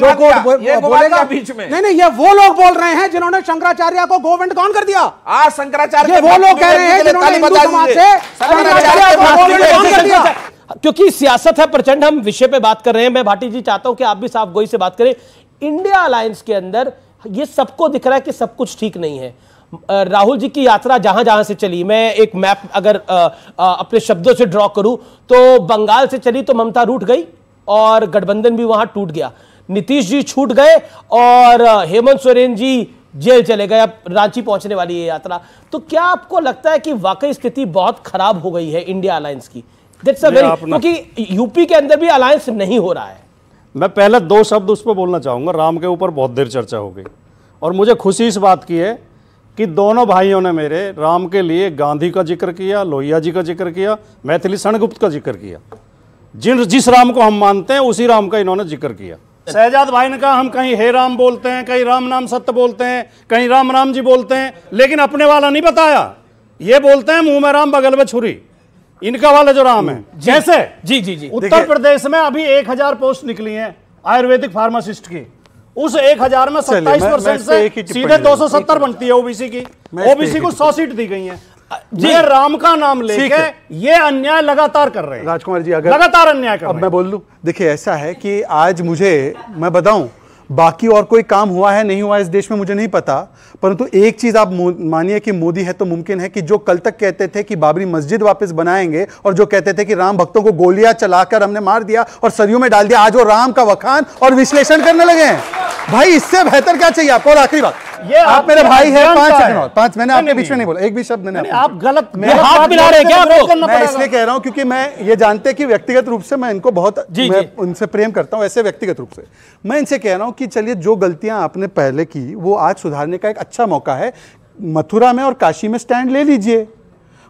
बोलेगा बीच में। नहीं ये वो लोग बोल रहे हैं जिन्होंने शंकराचार्य को गोविंद कौन कर दिया। शंकराचार्य वो लोग कह रहे हैं जिन्होंने हिंदू समाज से शंकराचार्य को गोविंद कौन कर दिया। क्योंकि सियासत है प्रचंड, हम विषय पे बात कर रहे हैं। मैं भाटी जी चाहता हूं कि आप भी साफ गोई से बात करें। इंडिया अलायंस के अंदर ये सबको दिख रहा है कि सब कुछ ठीक नहीं है। राहुल जी की यात्रा जहां जहां से चली, मैं एक मैप अगर अपने शब्दों से ड्रॉ करूं तो बंगाल से चली तो ममता रूठ गई और गठबंधन भी वहां टूट गया, नीतीश जी छूट गए और हेमंत सोरेन जी जेल चले गए, अब रांची पहुंचने वाली है यात्रा। तो क्या आपको लगता है कि वाकई स्थिति बहुत खराब हो गई है इंडिया अलायंस की? क्योंकि यूपी के अंदर भी अलायंस नहीं हो रहा है। मैं पहले 2 शब्द उस पर बोलना चाहूंगा। राम के ऊपर बहुत देर चर्चा हो गई और मुझे खुशी इस बात की है कि दोनों भाइयों ने मेरे राम के लिए गांधी का जिक्र किया, लोहिया जी का जिक्र किया, मैथिली शरणगुप्त का जिक्र किया। जिस राम को हम मानते हैं उसी राम का इन्होंने जिक्र किया। शहजाद भाई ने कहा हम कहीं हे राम बोलते हैं, कहीं राम नाम सत्य बोलते हैं, कहीं राम राम जी बोलते हैं, लेकिन अपने वाला नहीं बताया। ये बोलते हैं मुंह में राम बगल में छुरी, इनका वाला जो राम है। जैसे जी उत्तर प्रदेश में अभी 1000 पोस्ट निकली हैं आयुर्वेदिक फार्मासिस्ट की, उस 1000 में 27% से सीधे 270 बनती है ओबीसी की। ओबीसी को 100 सीट दी गई है। ये राम का नाम लेके ये अन्याय लगातार कर रहे हैं राजकुमार जी, अगर लगातार अन्याय कर रहे हैं। अब मैं बोल लूं, देखिए ऐसा है कि आज मुझे मैं बताऊं, बाकी और कोई काम हुआ है नहीं हुआ इस देश में मुझे नहीं पता, परंतु एक चीज आप मानिए कि मोदी है तो मुमकिन है कि जो कल तक कहते थे कि बाबरी मस्जिद वापस बनाएंगे और जो कहते थे कि राम भक्तों को गोलियां चलाकर हमने मार दिया और सरयू में डाल दिया, आज वो राम का वखान और विश्लेषण करने लगे हैं। भाई इससे बेहतर क्या चाहिए आपको? और आखिरी बात, ये आप मेरे भाई हैं, 5 सेकंड और 5, मैंने आपके बीच में नहीं बोला, एक भी शब्द मैंने आप गलत हाथ मिला रहे हैं क्या? मैं इसलिए कह रहा हूं क्योंकि मैं ये जानते हैं कि व्यक्तिगत रूप से मैं इनको बहुत उनसे प्रेम करता हूं, ऐसे व्यक्तिगत रूप से मैं इनसे कह रहा हूं कि चलिए जो गलतियां आपने पहले की वो आज सुधारने का एक अच्छा मौका है। मथुरा में और काशी में स्टैंड ले लीजिए।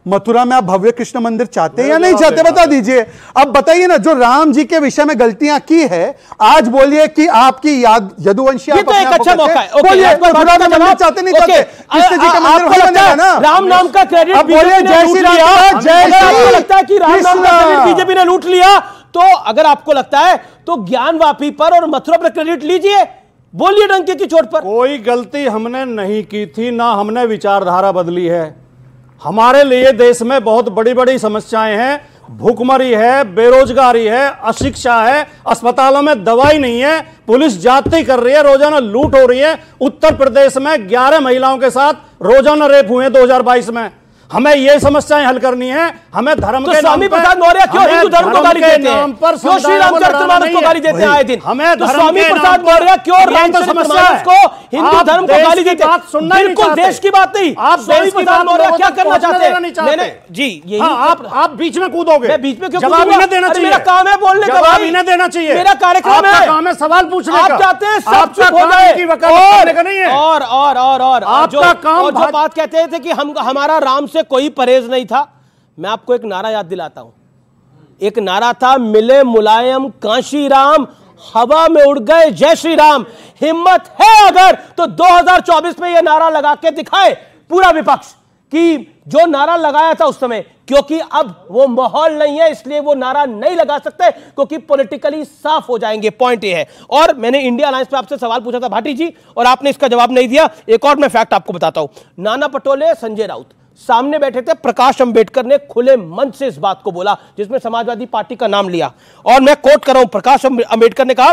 मथुरा में आप भव्य कृष्ण मंदिर चाहते हैं या नहीं चाहते बता दीजिए। अब बताइए ना, जो राम जी के विषय में गलतियां की है आज बोलिए कि आपकी यदुवंशी ये तो एक अच्छा मौका है। बोलिए मथुरा में मंदिर चाहते नहीं चाहते, कृष्ण जी का मंदिर वहां बनेगा ना। राम नाम का क्रेडिट बोलिए जय श्री राम, आपको लगता है कि राम नाम का क्रेडिट बीजेपी ने लूट लिया, तो अगर आपको लगता है तो ज्ञानवापी पर और मथुरा पर क्रेडिट लीजिए, बोलिए डंके की चोट पर। कोई गलती हमने नहीं की थी, ना हमने विचारधारा बदली है। हमारे लिए देश में बहुत बड़ी बड़ी समस्याएं हैं, भूखमरी है, बेरोजगारी है, अशिक्षा है, अस्पतालों में दवाई नहीं है, पुलिस जाति कर रही है, रोजाना लूट हो रही है। उत्तर प्रदेश में 11 महिलाओं के साथ रोजाना रेप हुए 2022 में। हमें ये समस्याएं हल करनी है। हमें धर्म के स्वामी प्रसाद मौर्य क्यों हिंदू धर्म को गाली देते हैं? क्यों श्री रामचरितमानस को गाली देते हैं आए दिन? हमें तो स्वामी प्रसाद मौर्य क्यों रामचरितमानस को हिंदू धर्म को गाली देते हैं? बिल्कुल देश की बात नहीं। आप स्वामी प्रसाद मौर्य क्या करना चाहते हैं? जी यही आप बीच में कूदोगे। मैं बीच में क्यों? जवाब इन्हें देना चाहिए। मेरा काम है बोलने का, जवाब इन्हें देना चाहिए। मेरा कार्यक्रम है, काम है सवाल पूछने का। आप चाहते हैं सब चुप हो जाए और आपका काम। जो बात कहते थे कि हमारा राम से कोई परहेज नहीं था, मैं आपको एक नारा याद दिलाता हूं। एक नारा था, मिले मुलायम काशी राम, हवा में उड़ गए जय श्री राम। हिम्मत है अगर तो 2024 में यह नारा लगा के दिखाए पूरा विपक्ष कि जो नारा लगाया था उस समय, क्योंकि अब वो माहौल नहीं है इसलिए वो नारा नहीं लगा सकते, क्योंकि पॉलिटिकली साफ हो जाएंगे। पॉइंट ये है। और मैंने इंडिया अलायंस पे आपसे सवाल पूछा था भाटी जी, और आपने इसका जवाब नहीं दिया। एक और मैं फैक्ट आपको बताता हूं, नाना पटोले, संजय राउत सामने बैठे थे, प्रकाश अंबेडकर ने खुले मन से इस बात को बोला, जिसमें समाजवादी पार्टी का नाम लिया, और मैं कोट कर रहा हूं, प्रकाश अंबेडकर ने कहा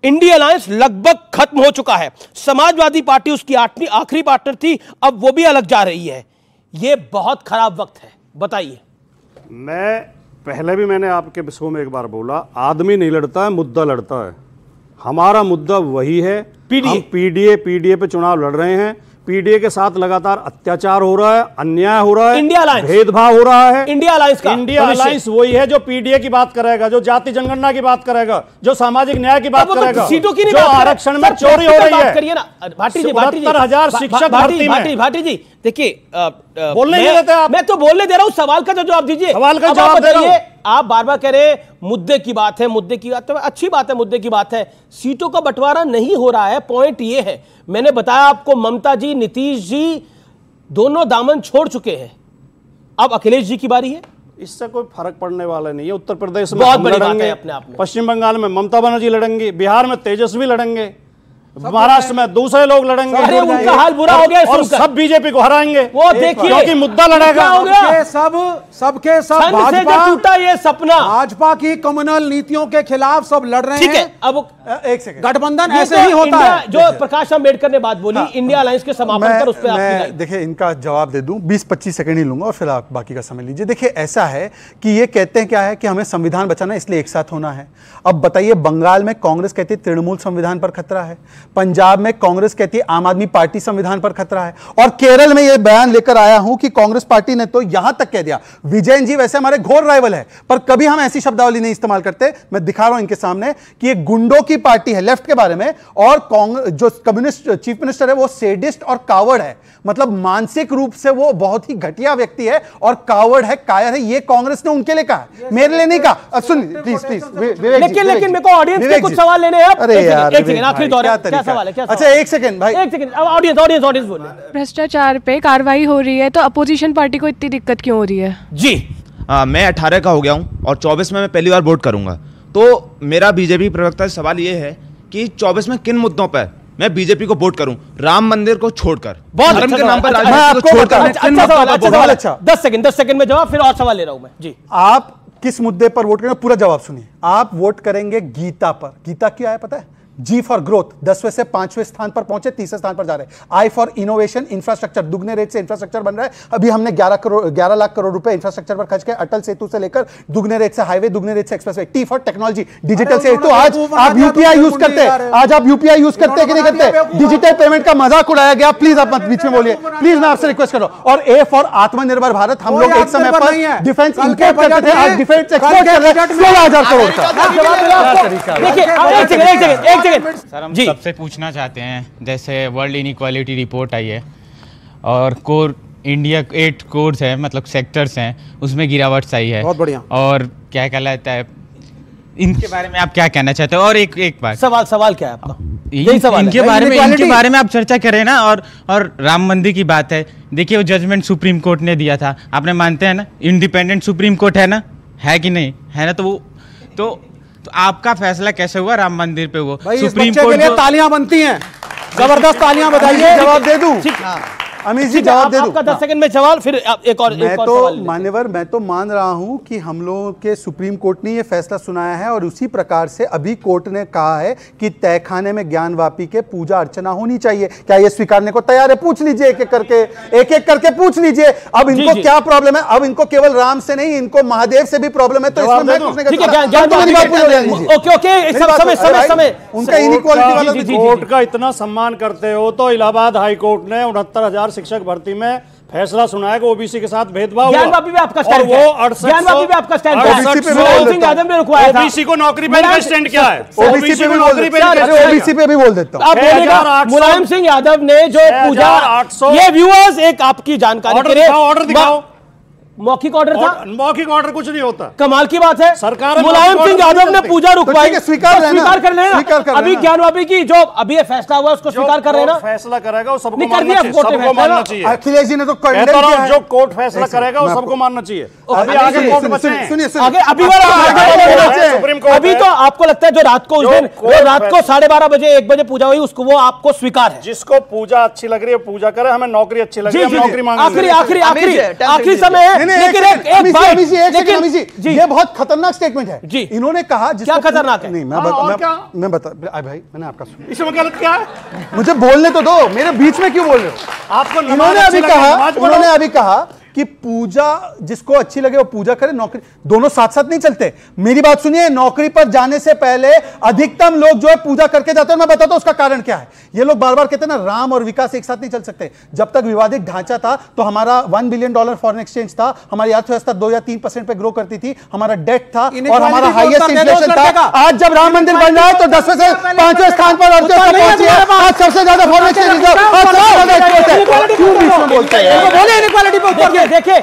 इंडिया अलायंस लगभग खत्म हो चुका है, समाजवादी पार्टी उसकी आखिरी पार्टनर थी, अब वो भी अलग जा रही है, ये बहुत खराब वक्त है। बताइए। मैं पहले भी मैंने आपके शो में एक बार बोला, आदमी नहीं लड़ता है, मुद्दा लड़ता है। हमारा मुद्दा वही है, हम पीडीए पे चुनाव लड़ रहे हैं। पीडीए के साथ लगातार अत्याचार हो रहा है, अन्याय हो रहा है, इंडिया अलायंस, भेदभाव हो रहा है। इंडिया अलायंस का इंडिया अलायंस वही है जो पीडीए की बात करेगा, जो जाति जनगणना की बात करेगा, जो सामाजिक न्याय की बात करेगा, सीटों की जो आरक्षण में चोरी हो रही है। करिए ना भाटी जी, 70,000 शिक्षक भर्ती में। भाटी जी देखिए, बोलने नहीं देते आप। मैं तो बोलने दे रहा हूं, सवाल का तो जवाब दीजिए। सवाल का जवाब दे रहा हूं। आप बार बार कह रहे मुद्दे की बात है, मुद्दे की बात है, अच्छी बात है, मुद्दे की बात है, सीटों का बंटवारा नहीं हो रहा है। पॉइंट ये है, मैंने बताया आपको, ममता जी, नीतीश जी दोनों दामन छोड़ चुके हैं, अब अखिलेश जी की बारी है। इससे कोई फर्क पड़ने वाला नहीं है। उत्तर प्रदेश में बहुत बड़ी बात है अपने आप में, पश्चिम बंगाल में ममता बनर्जी लड़ेंगी, बिहार में तेजस्वी लड़ेंगे, महाराष्ट्र में दूसरे लोग लड़ेंगे। अरे उनका हाल बुरा हो गया, और सब बीजेपी को हराएंगे। वो देखिए, क्योंकि मुद्दा लड़ेगा। सबके सब भाजपा, टूटा ये सपना, भाजपा की कम्युनल नीतियों के खिलाफ सब लड़ रहे हैं। ठीक है, अब एक सेकंड, गठबंधन ऐसे ही होता है। जो प्रकाश अंबेडकर ने बात बोली, इंडिया अलायंस के समापन पर, उस पर आपकी देखिए इनका जवाब दे दूं, 20-25 सेकंड ही लूंगा और फिर आप बाकी का समय लीजिए। देखिए ऐसा है कि ये कहते हैं क्या है कि हमें संविधान बचाना है, इसलिए एक साथ होना है। अब बताइए, बंगाल में कांग्रेस कहती है तृणमूल संविधान पर खतरा है, पंजाब में कांग्रेस कहती है आम आदमी पार्टी संविधान पर खतरा है, और केरल में यह बयान लेकर आया हूं कि कांग्रेस पार्टी ने तो यहां तक कह दिया, विजयन जी वैसे हमारे घोर राइवल है पर कभी हम ऐसी शब्दावली नहीं इस्तेमाल करते। मैं दिखा रहा हूं इनके सामने कि एक गुंडों की पार्टी है लेफ्ट के बारे में, और कांग्रेस जो कम्युनिस्ट चीफ मिनिस्टर है वो सेडिस्ट और कावर्ड है, मतलब मानसिक रूप से वो बहुत ही घटिया व्यक्ति है और कावर्ड है, कायर है। ये कांग्रेस ने उनके लिए कहा है, मेरे लिए नहीं कहा। सुन प्लीज लेकिन मेरे को ऑडियंस के कुछ सवाल लेने हैं। अरे यार, आखिरी दौर है, क्या सवाल है? अच्छा एक सेकंड भाई, एक सेकंड, ऑडियंस बोलिए। भ्रष्टाचार पे कार्रवाई हो रही है तो अपोजिशन पार्टी को इतनी दिक्कत क्यों हो रही है? जी मैं 18 का हो गया हूं और 24 में मैं पहली बार वोट करूंगा, तो मेरा बीजेपी प्रवक्ता से सवाल ये है कि 24 में किन मुद्दों पर मैं बीजेपी को वोट करूं? राम मंदिर को छोड़कर, धर्म के नाम पर राजनीति को छोड़कर। अच्छा 10 सेकंड में जवाब, फिर और सवाल ले रहा हूं मैं। जी, आप किस मुद्दे पर वोट करेंगे? पूरा जवाब सुनिए। आप वोट करेंगे गीता पर। गीता क्या है पता है? जी फॉर ग्रोथ, 10वें से 5वें स्थान पर पहुंचे, 30वें स्थान पर जा रहे हैं। आई फॉर इनोवेशन, इंफ्रास्ट्रक्चर, दुगने रेट से इंफ्रास्ट्रक्चर बन रहा है। अभी हमने 11 लाख करोड़ रुपए इंफ्रास्ट्रक्चर पर खर्च किया, अटल सेतु से लेकर दुगने रेट से हाईवे, दुगने रेट से expressway. T for technology, digital से। तो आज आप यूपीआई यूज करते हैं, आज आप यूपीआई यूज करते हैं कि नहीं करते? डिजिटल पेमेंट का मजाक उड़ाया गया। प्लीज आप बीच में बोलिए, प्लीज मैं आपसे रिक्वेस्ट कर रहा हूं। और ए फॉर आत्मनिर्भर भारत, हम लोग एक समय पर डिफेंस इंपोर्ट करते थे, आज डिफेंस एक्सपोर्ट कर रहे हैं 16,000 करोड़ का। देखिए सबसे पूछना चाहते हैं, जैसे वर्ल्ड इनइक्वालिटी रिपोर्ट आई है और कोर इंडिया 8 कोर्स है, मतलब सेक्टर्स हैं, उसमें गिरावट आई है। बहुत बढ़िया। और क्या कहलाता है, इनके बारे में आप क्या कहना चाहते हो? और एक बात, सवाल क्या है आपका? यही सवाल इनके बारे में आप चर्चा करें ना। और राम मंदिर की बात है, देखिए वो जजमेंट सुप्रीम कोर्ट ने दिया था, आपने मानते हैं ना, इंडिपेंडेंट सुप्रीम कोर्ट है ना, है कि नहीं है ना? तो आपका फैसला कैसे हुआ राम मंदिर पे? वो सुप्रीम कोर्ट के लिए तालियां बनती हैं, जबरदस्त तालियां बजाइए। जवाब दे दूं अमीश जी, जवाब दे दूं। आपका 10 सेकंड में सवाल, फिर एक और मान्यवर, मैं तो मान रहा हूं कि हम लोगों के सुप्रीम कोर्ट ने ये फैसला सुनाया है और उसी प्रकार से अभी कोर्ट ने कहा है कि तहखाने में ज्ञानवापी के पूजा अर्चना होनी चाहिए। क्या ये स्वीकारने को तैयार है? पूछ लीजिए, एक एक करके पूछ लीजिए। अब इनको क्या प्रॉब्लम है? अब इनको केवल राम से नहीं, इनको महादेव से भी प्रॉब्लम है। तो इसमें मैं पूछने का उनका इनइक्वालिटी वाला कोर्ट का इतना सम्मान करते हो तो इलाहाबाद हाई कोर्ट ने 69,000 शिक्षक भर्ती में फैसला सुनाया कि ओबीसी के साथ भेदभाव हुआ। ज्ञानवापी भी आपका स्टैंड है, और वो 68 ओबीसी को नौकरी पे का स्टैंड क्या है? ओबीसी पे नौकरी पे, ओबीसी पे भी बोल देता हूं। आप बोलिएगा, मुलायम सिंह यादव ने जो पूजा, ये व्यूअर्स एक आपकी जानकारी के लिए ऑर्डर दिखाओ। मौखिक ऑर्डर था? मौखिक ऑर्डर कुछ नहीं होता। कमाल की बात है, सरकार मुलायम सिंह यादव ने पूजा रुकवाई, स्वीकार कर लेना। अभी ज्ञानवापी की जो अभी ये फैसला हुआ उसको स्वीकार कर लेना। फैसला करेगा वो सबको मानना चाहिए। अखिलेश जी ने तो जो कोर्ट फैसला करेगा वो सबको मानना चाहिए। अभी आगे कोर्ट बचे हैं, आगे अभी तो आपको लगता है जो रात को उस दिन रात को 12:30 बजे 1 बजे पूजा हुई उसको वो आपको स्वीकार है? जिसको पूजा अच्छी लग रही है पूजा करे, हमें नौकरी अच्छी लग रही है नौकरी मांगे। आखिरी समय है, लेकिन ये बहुत खतरनाक स्टेटमेंट है जी। इन्होंने कहा क्या खतरनाक है? नहीं मैं बता भाई मैंने आपका सुना, इसमें गलत क्या है? मुझे बोलने तो दो, मेरे बीच में क्यों बोल रहे हो? आपको उन्होंने अभी कहा कि पूजा जिसको अच्छी लगे वो पूजा करे, नौकरी दोनों साथ साथ नहीं चलते। मेरी बात सुनिए, नौकरी पर जाने से पहले अधिकतम लोग जो है पूजा करके जाते हैं। मैं बताता हूं उसका कारण क्या है। ये लोग बार बार कहते हैं ना राम और विकास एक साथ नहीं चल सकते। जब तक विवादित ढांचा था तो हमारा $1 बिलियन फॉरेन एक्सचेंज था, हमारी अर्थव्यवस्था 2 या 3% पे ग्रो करती थी, हमारा डेट था और हमारा हाईएस्ट इन्फ्लेशन था। आज जब राम मंदिर बन रहा है तो 10वें से 5वें स्थान पर अर्थव्यवस्था पहुंची है। आज सबसे ज्यादा फॉरेन एक्सचेंज रिजर्व, आज सबसे ज्यादा एक्सपोर्ट है। क्यों बीच में बोलते हैं? बोले इनइक्वालिटी पे उत्तर दे। देखिए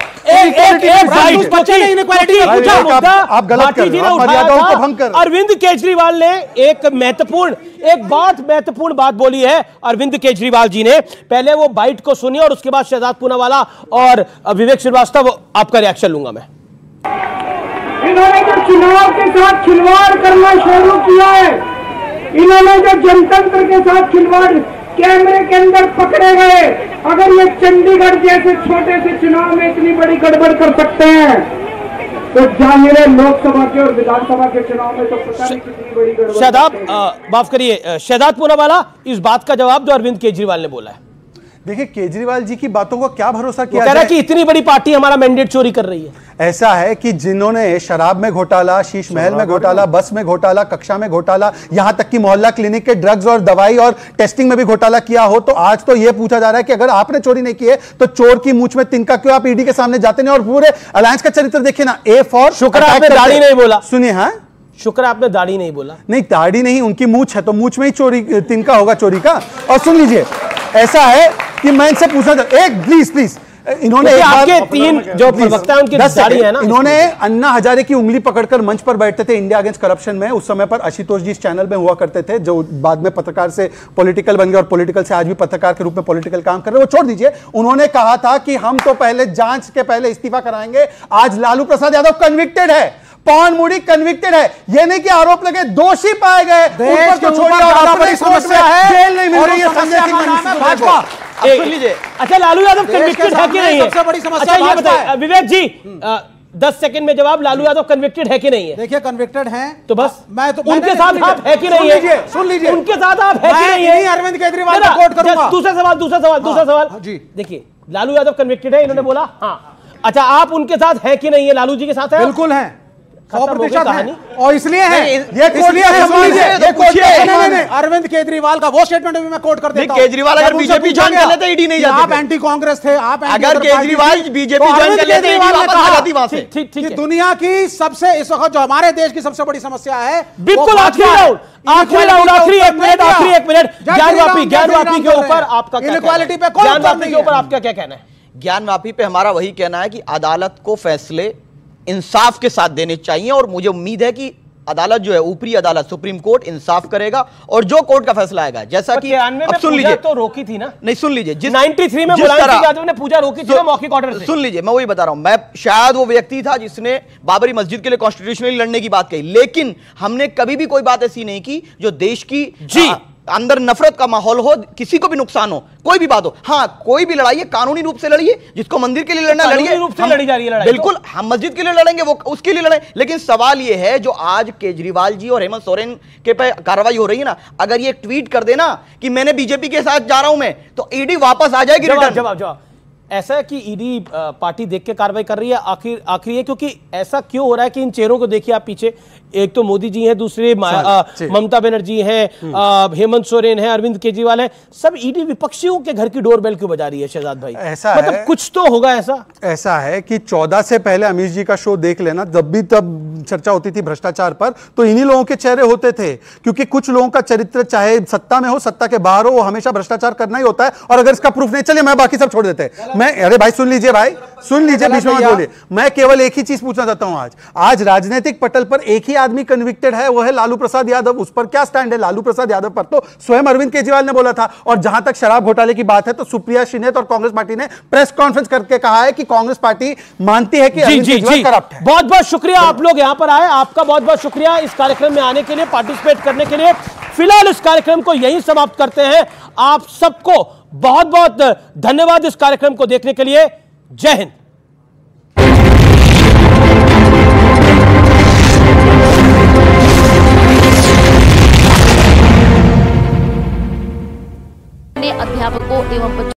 अरविंद केजरीवाल ने एक महत्वपूर्ण बात बोली है। अरविंद केजरीवाल जी ने पहले वो बाइट को सुनी और उसके बाद शहजाद पूनावाला और विवेक श्रीवास्तव, आपका रिएक्शन लूंगा मैं। इन्होंने जो चुनाव के साथ खिलवाड़ करना शुरू किया है, इन्होंने जो जनतंत्र के साथ खिलवाड़ कैमरे के अंदर पकड़े गए, अगर ये चंडीगढ़ जैसे छोटे से चुनाव में इतनी बड़ी गड़बड़ कर सकते हैं तो जाहिर है लोकसभा के और विधानसभा के चुनाव में तो पता नहीं कितनी बड़ी गड़बड़। शहजाद माफ करिए, शहजाद पूनावाला इस बात का जवाब जो अरविंद केजरीवाल ने बोला है। देखिए केजरीवाल जी की बातों को क्या भरोसा किया कह रहा है कि इतनी बड़ी पार्टी हमारा मैंडेट चोरी कर रही है। ऐसा है कि जिन्होंने शराब में घोटाला, शीश महल में घोटाला, बस में घोटाला, कक्षा में घोटाला, यहां तक कि मोहल्ला क्लिनिक के ड्रग्स और दवाई और टेस्टिंग में भी घोटाला किया हो, तो आज तो यह पूछा जा रहा है कि अगर आपने चोरी नहीं की है तो चोर की मूंछ में तिनका क्यों आप ईडी के सामने जाते नहीं? और पूरे अलायंस का चरित्र देखिए ना, ए फॉर शुक्र आपने दाढ़ी नहीं बोला। सुनिए, हाँ शुक्र आपने दाढ़ी नहीं बोला। नहीं दाढ़ी नहीं, उनकी मूंछ है तो मूंछ में ही चोरी तिनका होगा चोरी का। और सुन लीजिए, ऐसा है कि मैं इनसे पूछना एक प्लीज इन्होंने आपके 3 जो प्रवक्ता हैं उनकी दाढ़ी है ना, इन्होंने अन्ना हजारे की उंगली पकड़कर मंच पर बैठते थे इंडिया अगेंस्ट करप्शन में। उस समय पर आशुतोष जी इस चैनल में हुआ करते थे, जो बाद में पत्रकार से पॉलिटिकल बन गए और पॉलिटिकल से आज भी पत्रकार के रूप में पॉलिटिकल काम कर रहे हैं। वो छोड़ दीजिए, उन्होंने कहा था कि हम तो पहले जांच के पहले इस्तीफा कराएंगे। आज लालू प्रसाद यादव कन्विक्टेड है, पवन मुड़ी कन्विक्टेड है। ये नहीं कि आरोप लगे, दोषी पाए गए। देश को छोड़िए, बड़ी समस्या है, जेल नहीं मिल रही है संजय सिंह भाजपा। सुन लीजिए, अच्छा लालू यादव कन्विक्टेड है कि नहीं है? सबसे बड़ी समस्या अच्छा ये बताइए विवेक जी, 10 सेकंड में जवाब, लालू यादव कन्विक्टेड है कि नहीं है? देखिए कन्विक्टेड हैं तो बस उनके साथ आप है कि नहीं है? सुन लीजिए, उनके साथ आप है कि नहीं है? अरविंद केजरीवाल को कोट करूंगा। दूसरा सवाल जी, देखिए लालू यादव कन्विक्टेड है, इन्होंने बोला हाँ। अच्छा आप उनके साथ है कि नहीं है? लालू जी के साथ है? बिल्कुल है, 100% कहानी। और इसलिए है अरविंद केजरीवाल का वो स्टेटमेंट भी मैं कोट कर देता हूं। केजरीवाल अगर बीजेपी ज्वाइन कर लेते ईडी नहीं जाते। आप एंटी कांग्रेस थे, आप अगर केजरीवाल बीजेपी ज्वाइन कर लेते ईडी वापस आ जाती वहां से। ठीक है, दुनिया की सबसे इस वक्त जो हमारे देश की सबसे बड़ी समस्या है, बिल्कुल आखिरी राउंड आखिरी एक मिनट ज्ञानवापी के ऊपर आपका इनइक्वालिटी पे ज्ञानवापी के ऊपर आपका क्या कहना है? ज्ञानवापी पे हमारा वही कहना है कि अदालत को फैसले इंसाफ के साथ देने चाहिए और मुझे उम्मीद है कि अदालत जो है ऊपरी अदालत सुप्रीम कोर्ट इंसाफ करेगा और जो कोर्ट का फैसला आएगा, जैसा कि अब सुन लीजिए, तो रोकी थी ना, नहीं सुन लीजिए, जिस 93 में मुलायम सिंह यादव ने पूजा रोकी थी ना मौखिक ऑर्डर से। सुन लीजिए, मैं वही बता रहा हूं, मैं शायद वो व्यक्ति था जिसने बाबरी मस्जिद के लिए कॉन्स्टिट्यूशनली लड़ने की बात कही, लेकिन हमने कभी भी कोई बात ऐसी नहीं की जो देश की अंदर नफरत का माहौल हो, किसी को भी नुकसान हो, कोई भी बात हो। हाँ, कोई भी लड़ाई है कानूनी रूप से लड़िए, जिसको मंदिर के लिए लड़ना लड़िए, रूप से लड़ी जा रही है लड़ाई, बिल्कुल हम मस्जिद के लिए लड़ेंगे, वो उसके लिए लड़ें। लेकिन सवाल ये है जो आज केजरीवाल जी और हेमंत सोरेन के पे कार्रवाई हो रही है ना, अगर ये ट्वीट कर देना कि मैंने बीजेपी के साथ जा रहा हूं मैं, तो ईडी वापस आ जाएगी। जवाब ऐसा है कि ईडी पार्टी देख के कार्रवाई कर रही है, आखिरी है, क्योंकि ऐसा क्यों हो रहा है कि इन चेहरों को देखिए आप पीछे, एक तो मोदी जी हैं, दूसरे ममता बनर्जी हैं, हेमंत सोरेन है, अरविंद केजरीवाल है, सब ईडी विपक्षियों के घर की डोरबेल क्यों बजा रही है शहजाद भाई? ऐसा मतलब है, कुछ तो होगा ऐसा है कि 14 से पहले अमीश जी का शो देख लेना, जब भी तब चर्चा होती थी भ्रष्टाचार पर, तो इन्हीं लोगों के चेहरे होते थे, क्योंकि कुछ लोगों का चरित्र चाहे सत्ता में हो सत्ता के बाहर हो, वो हमेशा भ्रष्टाचार करना ही होता है। और अगर इसका प्रूफ नहीं, चलिए मैं बाकी सब छोड़ देते हैं, मैं अरे भाई सुन लीजिए, भाई सुन लीजिए, बीच में बोलिए। मैं केवल एक ही चीज पूछना चाहता हूं। आज राजनीतिक पटल पर एक ही आदमी कन्विक्टेड है, वो है लालू प्रसाद यादव। उस पर क्या स्टैंड है? लालू प्रसाद यादव पर तो स्वयं अरविंद केजरीवाल ने बोला था। और जहां तक शराब घोटाले की बात है तो सुप्रिया शिनेत और कांग्रेस पार्टी ने प्रेस कॉन्फ्रेंस करके कहा है कि कांग्रेस पार्टी मानती है कि अरविंद केजरीवाल करप्ट है। बहुत बहुत शुक्रिया आप लोग यहां पर आए, आपका बहुत बहुत शुक्रिया इस कार्यक्रम में आने के लिए, पार्टिसिपेट करने के लिए। फिलहाल इस कार्यक्रम को यहीं समाप्त करते हैं। आप सबको बहुत बहुत धन्यवाद इस कार्यक्रम को देखने के लिए। जय हिंद। अध्यापकों एवं